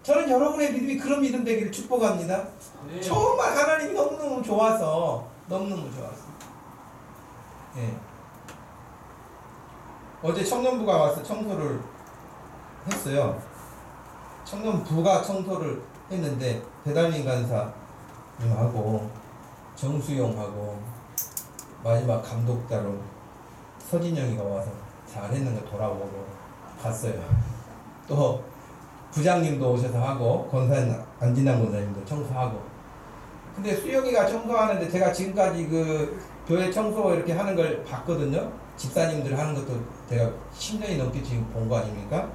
저는 여러분의 믿음이 그런 믿음 되기를 축복합니다. 네. 정말 하나님이 너무너무 좋아서 너무너무 좋아서 네. 어제 청년부가 와서 청소를 했어요. 청년부가 청소를 했는데 배달민 간사님하고 정수용하고 마지막 감독자로 서진영이가 와서 잘했는 거 돌아보고 갔어요. 또 부장님도 오셔서 하고 권사님 안진남 권사님도 청소하고. 근데 수영이가 청소하는데 제가 지금까지 그 교회 청소 이렇게 하는 걸 봤거든요. 집사님들 하는 것도 제가 10년이 넘게 지금 본 거 아닙니까?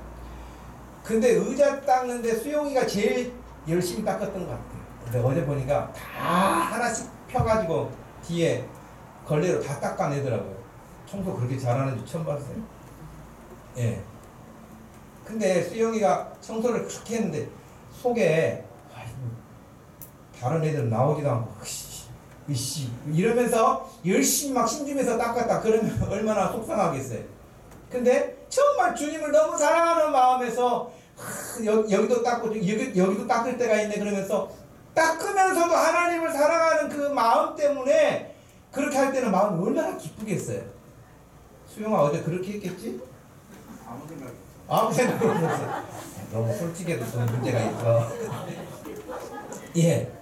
근데 의자 닦는데 수영이가 제일 열심히 닦았던 것 같아요. 근데 어제 보니까 다 하나씩 펴가지고 뒤에 걸레로 다 닦아내더라고요. 청소 그렇게 잘하는 줄 처음 봤어요. 예. 근데 수영이가 청소를 그렇게 했는데 속에 다른 애들은 나오지도 않고 으씨 이러면서 열심히 막 심주면서 닦았다 그러면 얼마나 속상하겠어요. 근데 정말 주님을 너무 사랑하는 마음에서 여기도 닦고 여기도 닦을 때가 있네 그러면서 닦으면서도 하나님을 사랑하는 그 마음 때문에 그렇게 할 때는 마음이 얼마나 기쁘겠어요. 수영아 어제 그렇게 했겠지? 아무 생각 없었어. 너무 솔직해도 좀 문제가 있어. 예.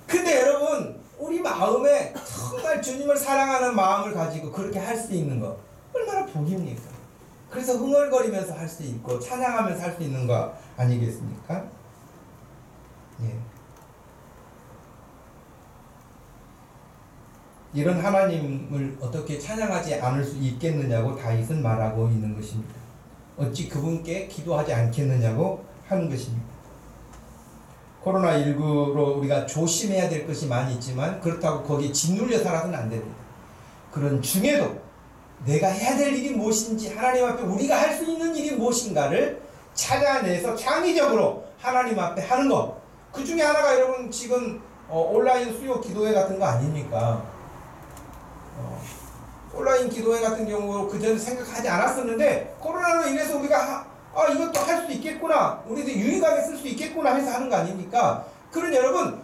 근데 여러분 우리 마음에 정말 주님을 사랑하는 마음을 가지고 그렇게 할 수 있는 거 얼마나 복입니까? 그래서 흥얼거리면서 할 수 있고 찬양하면서 할 수 있는 거 아니겠습니까? 예. 이런 하나님을 어떻게 찬양하지 않을 수 있겠느냐고 다윗은 말하고 있는 것입니다. 어찌 그분께 기도하지 않겠느냐고 하는 것입니다. 코로나19로 우리가 조심해야 될 것이 많이 있지만 그렇다고 거기에 짓눌려 살아서는 안 됩니다. 그런 중에도 내가 해야 될 일이 무엇인지 하나님 앞에 우리가 할 수 있는 일이 무엇인가를 찾아내서 창의적으로 하나님 앞에 하는 것. 그 중에 하나가 여러분 지금 온라인 수요 기도회 같은 거 아닙니까? 온라인 기도회 같은 경우 그전에 생각하지 않았었는데 코로나로 인해서 우리가 이것도 할 수 있겠구나, 우리도 유익하게 쓸 수 있겠구나 해서 하는 거 아닙니까? 그런 여러분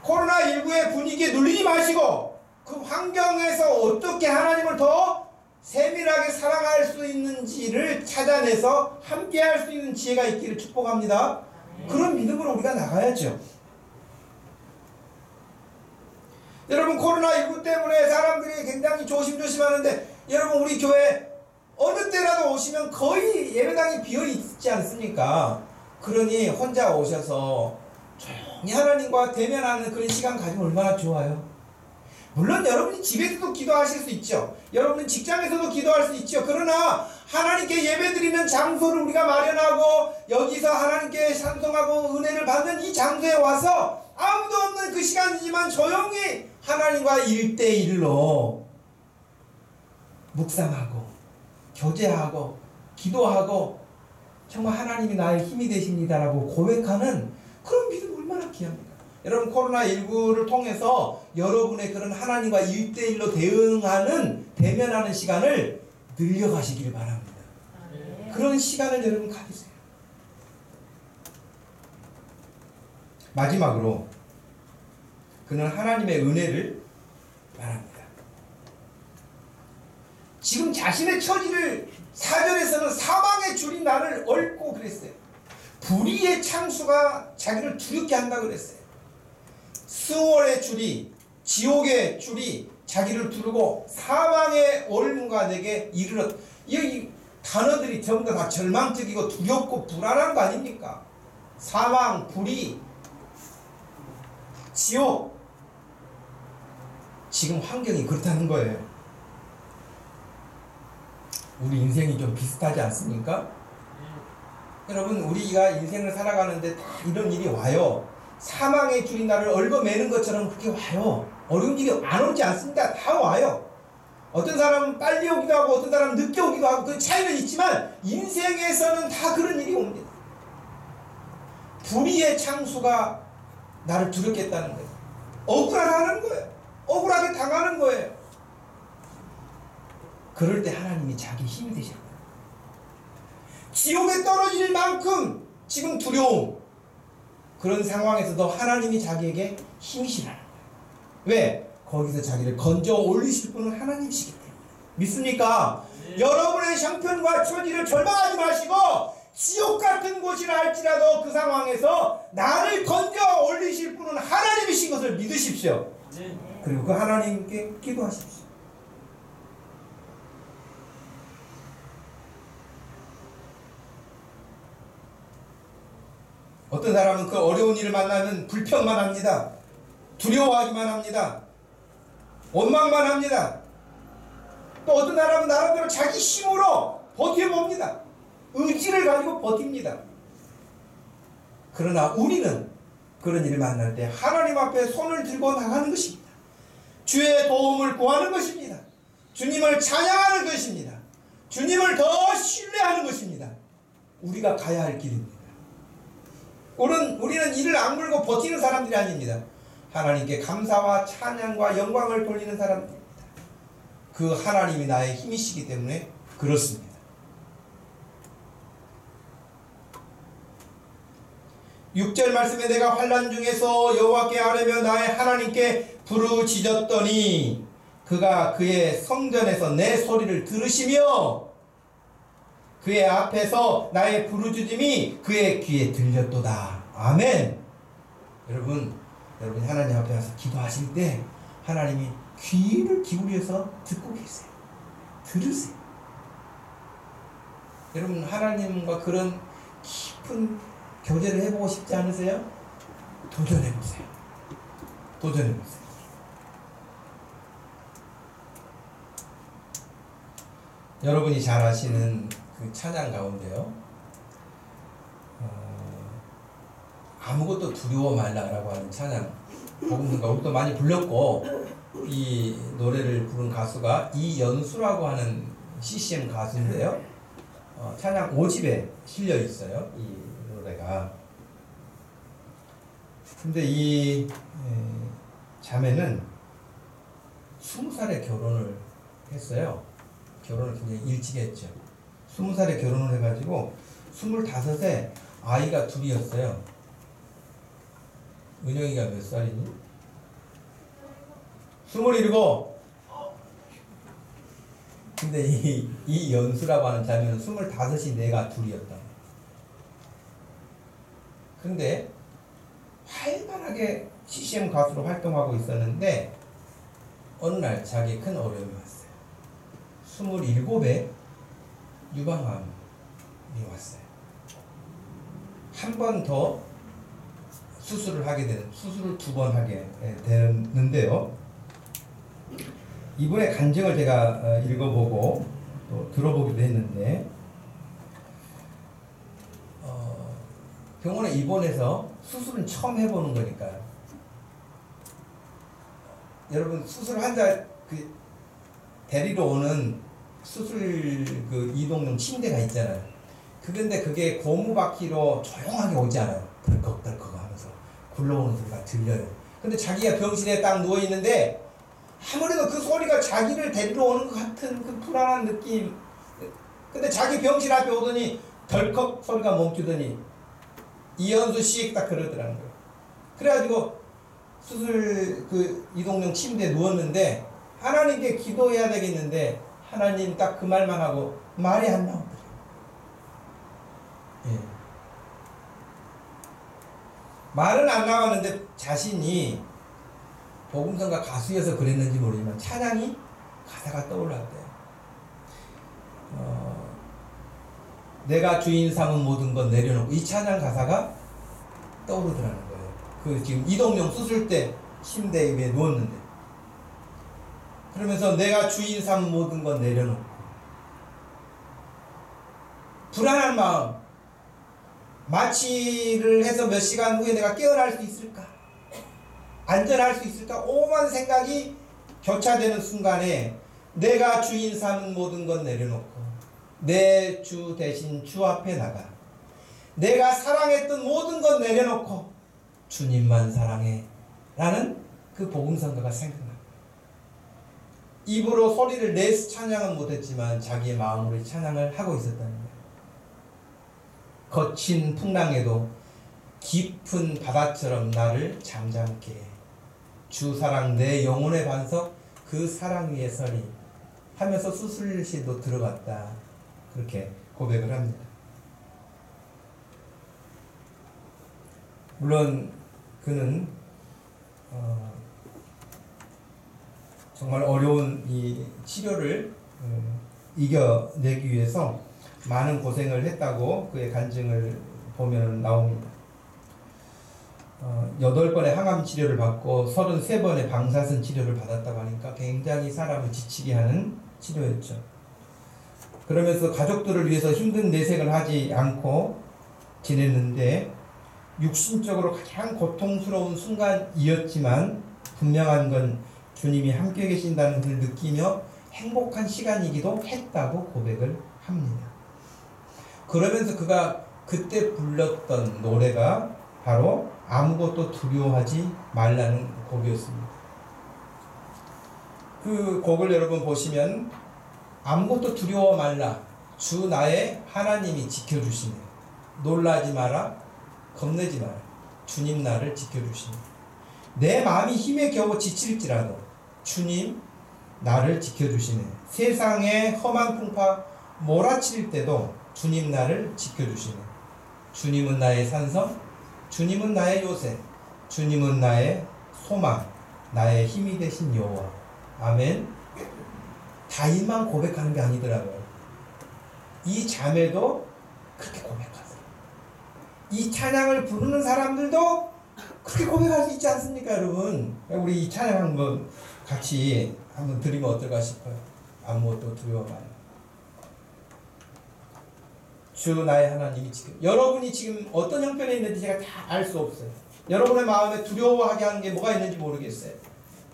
코로나19의 분위기에 눌리지 마시고 그 환경에서 어떻게 하나님을 더 세밀하게 사랑할 수 있는지를 찾아내서 함께 할 수 있는 지혜가 있기를 축복합니다. 그런 믿음으로 우리가 나가야죠. 여러분 코로나19 때문에 사람들이 굉장히 조심조심하는데 여러분 우리 교회 어느 때라도 오시면 거의 예배당이 비어있지 않습니까? 그러니 혼자 오셔서 조용히 하나님과 대면하는 그런 시간 가지면 얼마나 좋아요. 물론 여러분이 집에서도 기도하실 수 있죠. 여러분은 직장에서도 기도할 수 있죠. 그러나 하나님께 예배드리는 장소를 우리가 마련하고 여기서 하나님께 찬송하고 은혜를 받는 이 장소에 와서 아무도 없는 그 시간이지만 조용히 하나님과 1대1로 묵상하고 교제하고 기도하고 정말 하나님이 나의 힘이 되십니다라고 고백하는 그런 믿음 얼마나 귀합니까? 여러분 코로나19를 통해서 여러분의 그런 하나님과 1대1로 대면하는 시간을 늘려가시길 바랍니다. 그런 시간을 여러분 가지세요. 마지막으로 그는 하나님의 은혜를 말합니다. 지금 자신의 처지를 4절에서는 사망의 줄이 나를 얽고 그랬어요. 불의의 창수가 자기를 두렵게 한다고 그랬어요. 수월의 줄이, 지옥의 줄이 자기를 두르고 사망의 올무가 내게 이르렀. 이 단어들이 전부 다 절망적이고 두렵고 불안한 거 아닙니까? 사망, 불의, 지옥. 지금 환경이 그렇다는 거예요. 우리 인생이 좀 비슷하지 않습니까? 여러분 우리가 인생을 살아가는데 다 이런 일이 와요. 사망의 줄이 나를 얽어매는 것처럼 그렇게 와요. 어려운 일이 안 오지 않습니다. 다 와요. 어떤 사람은 빨리 오기도 하고 어떤 사람은 늦게 오기도 하고 그 차이는 있지만 인생에서는 다 그런 일이 옵니다. 불의의 창수가 나를 두렵게 했다는 거예요. 억울하다는 거예요. 억울하게 당하는 거예요. 그럴 때 하나님이 자기 힘이 되시는 거예요. 지옥에 떨어질 만큼 지금 두려움, 그런 상황에서도 하나님이 자기에게 힘이시라는 거예요. 왜? 거기서 자기를 건져 올리실 분은 하나님이시기 때문에. 믿습니까? 네. 여러분의 형편과 처지를 절망하지 마시고 지옥 같은 곳이라 할지라도 그 상황에서 나를 건져 올리실 분은 하나님이신 것을 믿으십시오. 네. 그리고 그 하나님께 기도하십시오. 어떤 사람은 그 어려운 일을 만나면 불평만 합니다. 두려워하기만 합니다. 원망만 합니다. 또 어떤 사람은 나름대로 자기 힘으로 버텨봅니다. 의지를 가지고 버팁니다. 그러나 우리는 그런 일을 만날 때 하나님 앞에 손을 들고 나가는 것입니다. 주의 도움을 구하는 것입니다. 주님을 찬양하는 것입니다. 주님을 더 신뢰하는 것입니다. 우리가 가야 할 길입니다. 우리는 이를 악물고 버티는 사람들이 아닙니다. 하나님께 감사와 찬양과 영광을 돌리는 사람들입니다. 그 하나님이 나의 힘이시기 때문에 그렇습니다. 6절 말씀에 내가 환난 중에서 여호와께 아뢰며 나의 하나님께 부르짖었더니 그가 그의 성전에서 내 소리를 들으시며 그의 앞에서 나의 부르짖음이 그의 귀에 들렸도다. 아멘. 여러분 하나님 앞에 와서 기도하실 때 하나님이 귀를 기울여서 듣고 계세요. 들으세요. 여러분 하나님과 그런 깊은 교제를 해보고 싶지 않으세요? 도전해보세요. 도전해보세요. 여러분이 잘 아시는 그 찬양 가운데요, 아무것도 두려워 말라라고 하는 찬양, 복음성가 우리도 많이 불렀고, 이 노래를 부른 가수가 이연수라고 하는 CCM 가수인데요, 찬양 5집에 실려 있어요, 이 노래가. 근데 이 자매는 20살에 결혼을 했어요. 결혼을 굉장히 일찍 했죠. 20살에 결혼을 해가지고 25에 아이가 둘이었어요. 은영이가 몇 살이니? 27. 근데 이 연수라고 하는 자매는 25이 내가 둘이었다. 근데 활발하게 CCM 가수로 활동하고 있었는데 어느 날 자기의 큰 어려움이 왔어요. 27에 유방암이 왔어요. 한 번 더 수술을 하게 되는, 수술을 2번 하게 되는데요. 이분의 간증을 제가 읽어보고 또 들어보기도 했는데, 병원에 입원해서 수술은 처음 해보는 거니까요. 여러분 수술 환자 데리러 오는 수술 이동용 침대가 있잖아요. 그런데 그게 고무바퀴로 조용하게 오지 않아요. 덜컥덜컥 하면서 굴러오는 소리가 들려요. 근데 자기가 병실에 딱 누워있는데 아무래도 그 소리가 자기를 데리러 오는 것 같은 그 불안한 느낌. 근데 자기 병실 앞에 오더니 덜컥 소리가 멈추더니 이연수 씨 딱 그러더라는 거예요. 그래가지고 수술 이동용 침대에 누웠는데 하나님께 기도해야 되겠는데 하나님 딱 그 말만 하고 말이 안 나오더래요. 예. 말은 안 나왔는데 자신이 복음성가 가수여서 그랬는지 모르지만 찬양이 가사가 떠올랐대요. 내가 주인 삼은 모든 것 내려놓고, 이 찬양 가사가 떠오르더라는 거예요. 지금 이동용 수술대 침대 위에 누웠는데, 그러면서 내가 주인 삼은 모든 것 내려놓고, 불안한 마음, 마취를 해서 몇 시간 후에 내가 깨어날 수 있을까? 안전할 수 있을까? 오만 생각이 교차되는 순간에 내가 주인 삼은 모든 것 내려놓고 내 주 대신 주 앞에 나가 내가 사랑했던 모든 것 내려놓고 주님만 사랑해 라는 그 복음성가가 생각납니다. 입으로 소리를 내서 찬양은 못했지만 자기의 마음으로 찬양을 하고 있었다는 거예요. 거친 풍랑에도 깊은 바다처럼 나를 잠잠케 해. 주 사랑 내 영혼의 반석 그 사랑 위에 서리 하면서 수술실도 들어갔다. 그렇게 고백을 합니다. 물론 그는 정말 어려운 이 치료를 이겨내기 위해서 많은 고생을 했다고 그의 간증을 보면 나옵니다. 8번의 항암 치료를 받고 33번의 방사선 치료를 받았다고 하니까 굉장히 사람을 지치게 하는 치료였죠. 그러면서 가족들을 위해서 힘든 내색을 하지 않고 지냈는데 육신적으로 가장 고통스러운 순간이었지만 분명한 건 주님이 함께 계신다는 것을 느끼며 행복한 시간이기도 했다고 고백을 합니다. 그러면서 그가 그때 불렀던 노래가 바로 아무것도 두려워하지 말라는 곡이었습니다. 그 곡을 여러분 보시면 아무것도 두려워 말라. 주 나의 하나님이 지켜주시네. 놀라지 마라. 겁내지 마라. 주님 나를 지켜주시네. 내 마음이 힘에 겨워 지칠지라도 주님 나를 지켜주시네. 세상의 험한 풍파 몰아칠 때도 주님 나를 지켜주시네. 주님은 나의 산성, 주님은 나의 요새, 주님은 나의 소망, 나의 힘이 되신 여호와. 아멘. 다윗만 고백하는 게 아니더라고요. 이 자매도 그렇게 고백하세요. 이 찬양을 부르는 사람들도 그렇게 고백할 수 있지 않습니까, 여러분? 우리 이 찬양 한번 같이 한번 드리면 어떨까 싶어요. 아무것도 두려워 말라. 주 나의 하나님이 지켜. 여러분이 지금 어떤 형편에 있는지 제가 다 알 수 없어요. 여러분의 마음에 두려워하게 하는 게 뭐가 있는지 모르겠어요.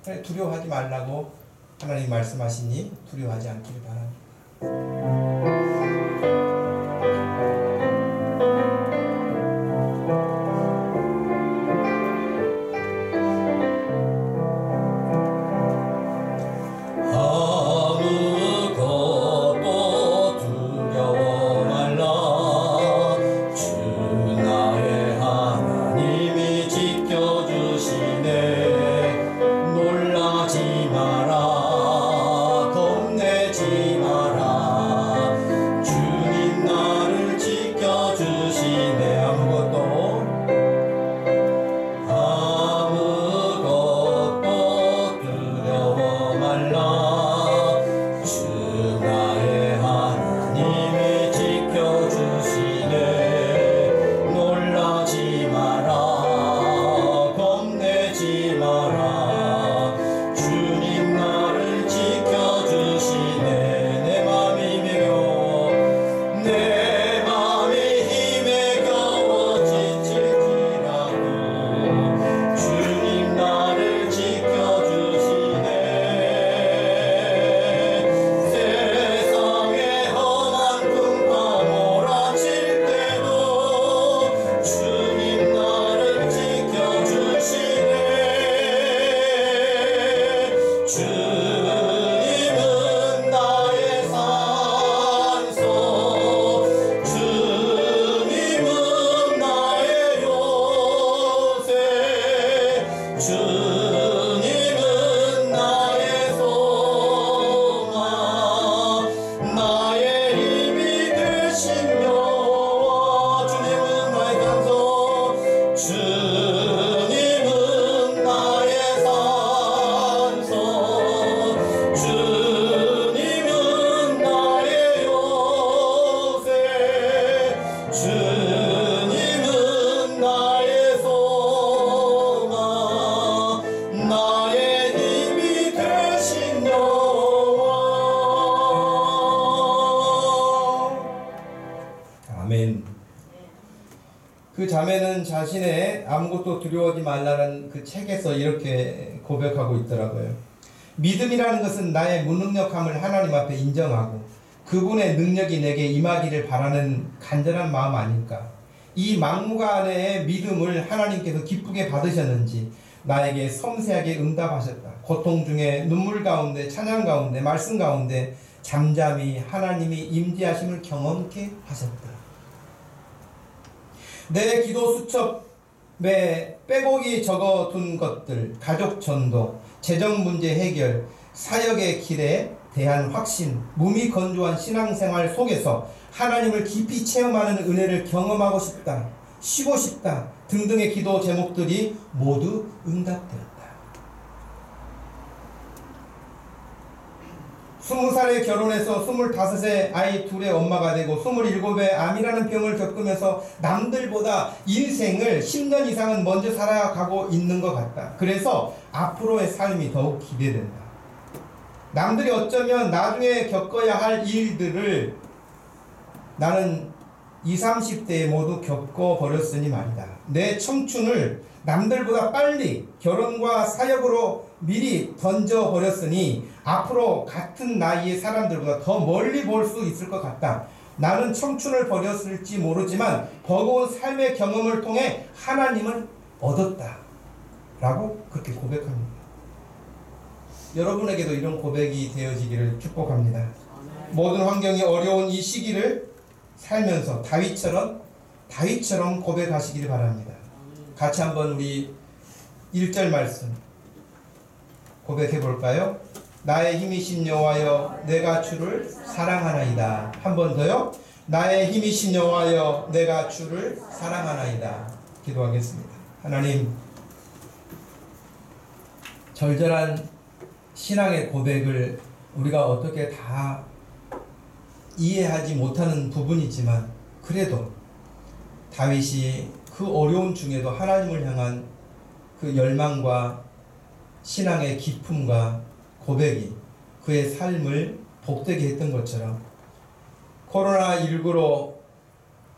그래, 두려워하지 말라고 하나님 말씀하시니 두려워하지 않기를 바랍니다. 그 자매는 자신의 아무것도 두려워하지 말라는 그 책에서 이렇게 고백하고 있더라고요. 믿음이라는 것은 나의 무능력함을 하나님 앞에 인정하고 그분의 능력이 내게 임하기를 바라는 간절한 마음 아닐까. 이 막무가내의 믿음을 하나님께서 기쁘게 받으셨는지 나에게 섬세하게 응답하셨다. 고통 중에 눈물 가운데 찬양 가운데 말씀 가운데 잠잠히 하나님이 임재하심을 경험케 하셨다. 내 기도 수첩에 빼곡히 적어둔 것들, 가족 전도, 재정 문제 해결, 사역의 길에 대한 확신, 몸이 건조한 신앙생활 속에서 하나님을 깊이 체험하는 은혜를 경험하고 싶다, 쉬고 싶다 등등의 기도 제목들이 모두 응답되었다. 20살에 결혼해서 25세 아이 둘의 엄마가 되고 27에 암이라는 병을 겪으면서 남들보다 인생을 10년 이상은 먼저 살아가고 있는 것 같다. 그래서 앞으로의 삶이 더욱 기대된다. 남들이 어쩌면 나중에 겪어야 할 일들을 나는 20, 30대에 모두 겪어버렸으니 말이다. 내 청춘을 남들보다 빨리 결혼과 사역으로 미리 던져버렸으니 앞으로 같은 나이의 사람들보다 더 멀리 볼 수 있을 것 같다. 나는 청춘을 버렸을지 모르지만 버거운 삶의 경험을 통해 하나님을 얻었다 라고 그렇게 고백합니다. 여러분에게도 이런 고백이 되어지기를 축복합니다. 모든 환경이 어려운 이 시기를 살면서 다윗처럼 고백하시기를 바랍니다. 같이 한번 우리 1절 말씀 고백해 볼까요? 나의 힘이신 여호와여 내가 주를 사랑하나이다. 한 번 더요. 나의 힘이신 여호와여 내가 주를 사랑하나이다. 기도하겠습니다. 하나님, 절절한 신앙의 고백을 우리가 어떻게 다 이해하지 못하는 부분이지만 그래도 다윗이 그 어려움 중에도 하나님을 향한 그 열망과 신앙의 기쁨과 고백이 그의 삶을 복되게 했던 것처럼 코로나19로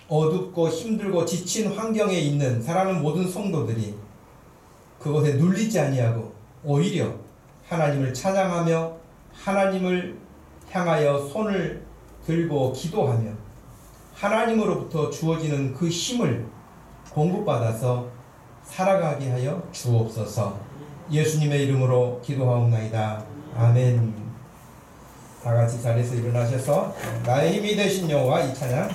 어둡고 힘들고 지친 환경에 있는 사랑하는 모든 성도들이 그것에 눌리지 아니하고 오히려 하나님을 찬양하며 하나님을 향하여 손을 들고 기도하며 하나님으로부터 주어지는 그 힘을 공급받아서 살아가게 하여 주옵소서. 예수님의 이름으로 기도하옵나이다. 아멘. 다 같이 자리에서 일어나셔서 나의 힘이 되신 여호와 이 찬양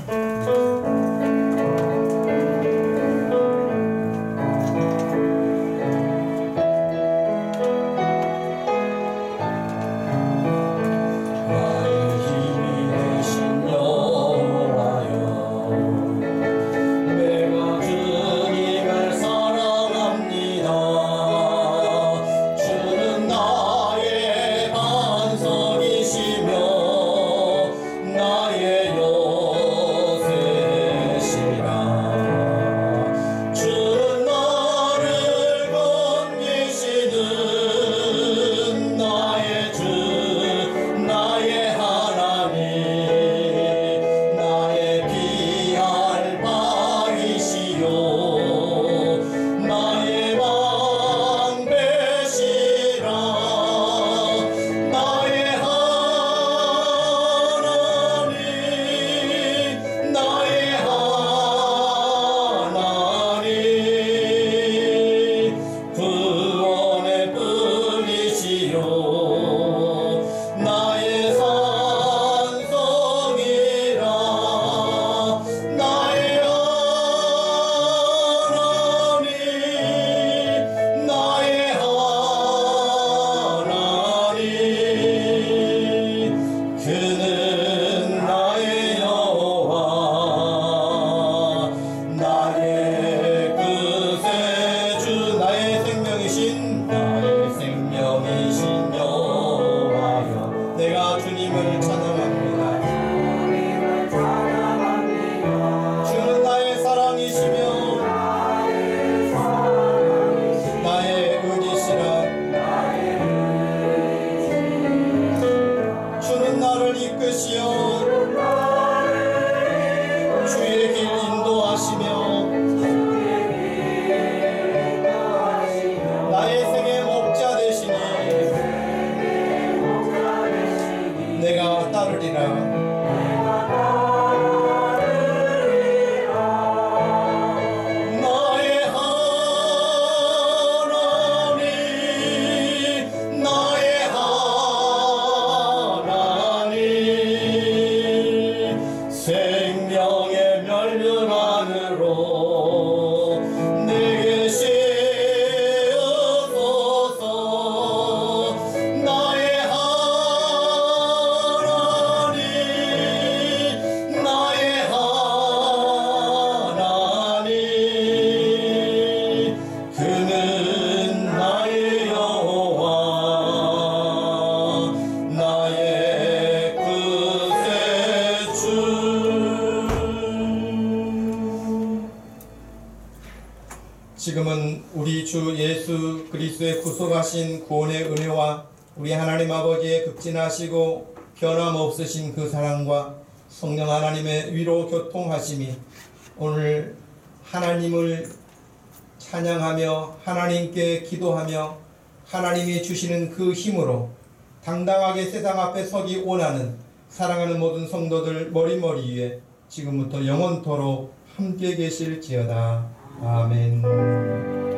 지금은 우리 주 예수 그리스도의 구속하신 구원의 은혜와 우리 하나님 아버지의 극진하시고 변함없으신 그 사랑과 성령 하나님의 위로 교통하심이 오늘 하나님을 찬양하며 하나님께 기도하며 하나님이 주시는 그 힘으로 당당하게 세상 앞에 서기 원하는 사랑하는 모든 성도들 머리머리 위에 지금부터 영원토록 함께 계실지어다. 아멘.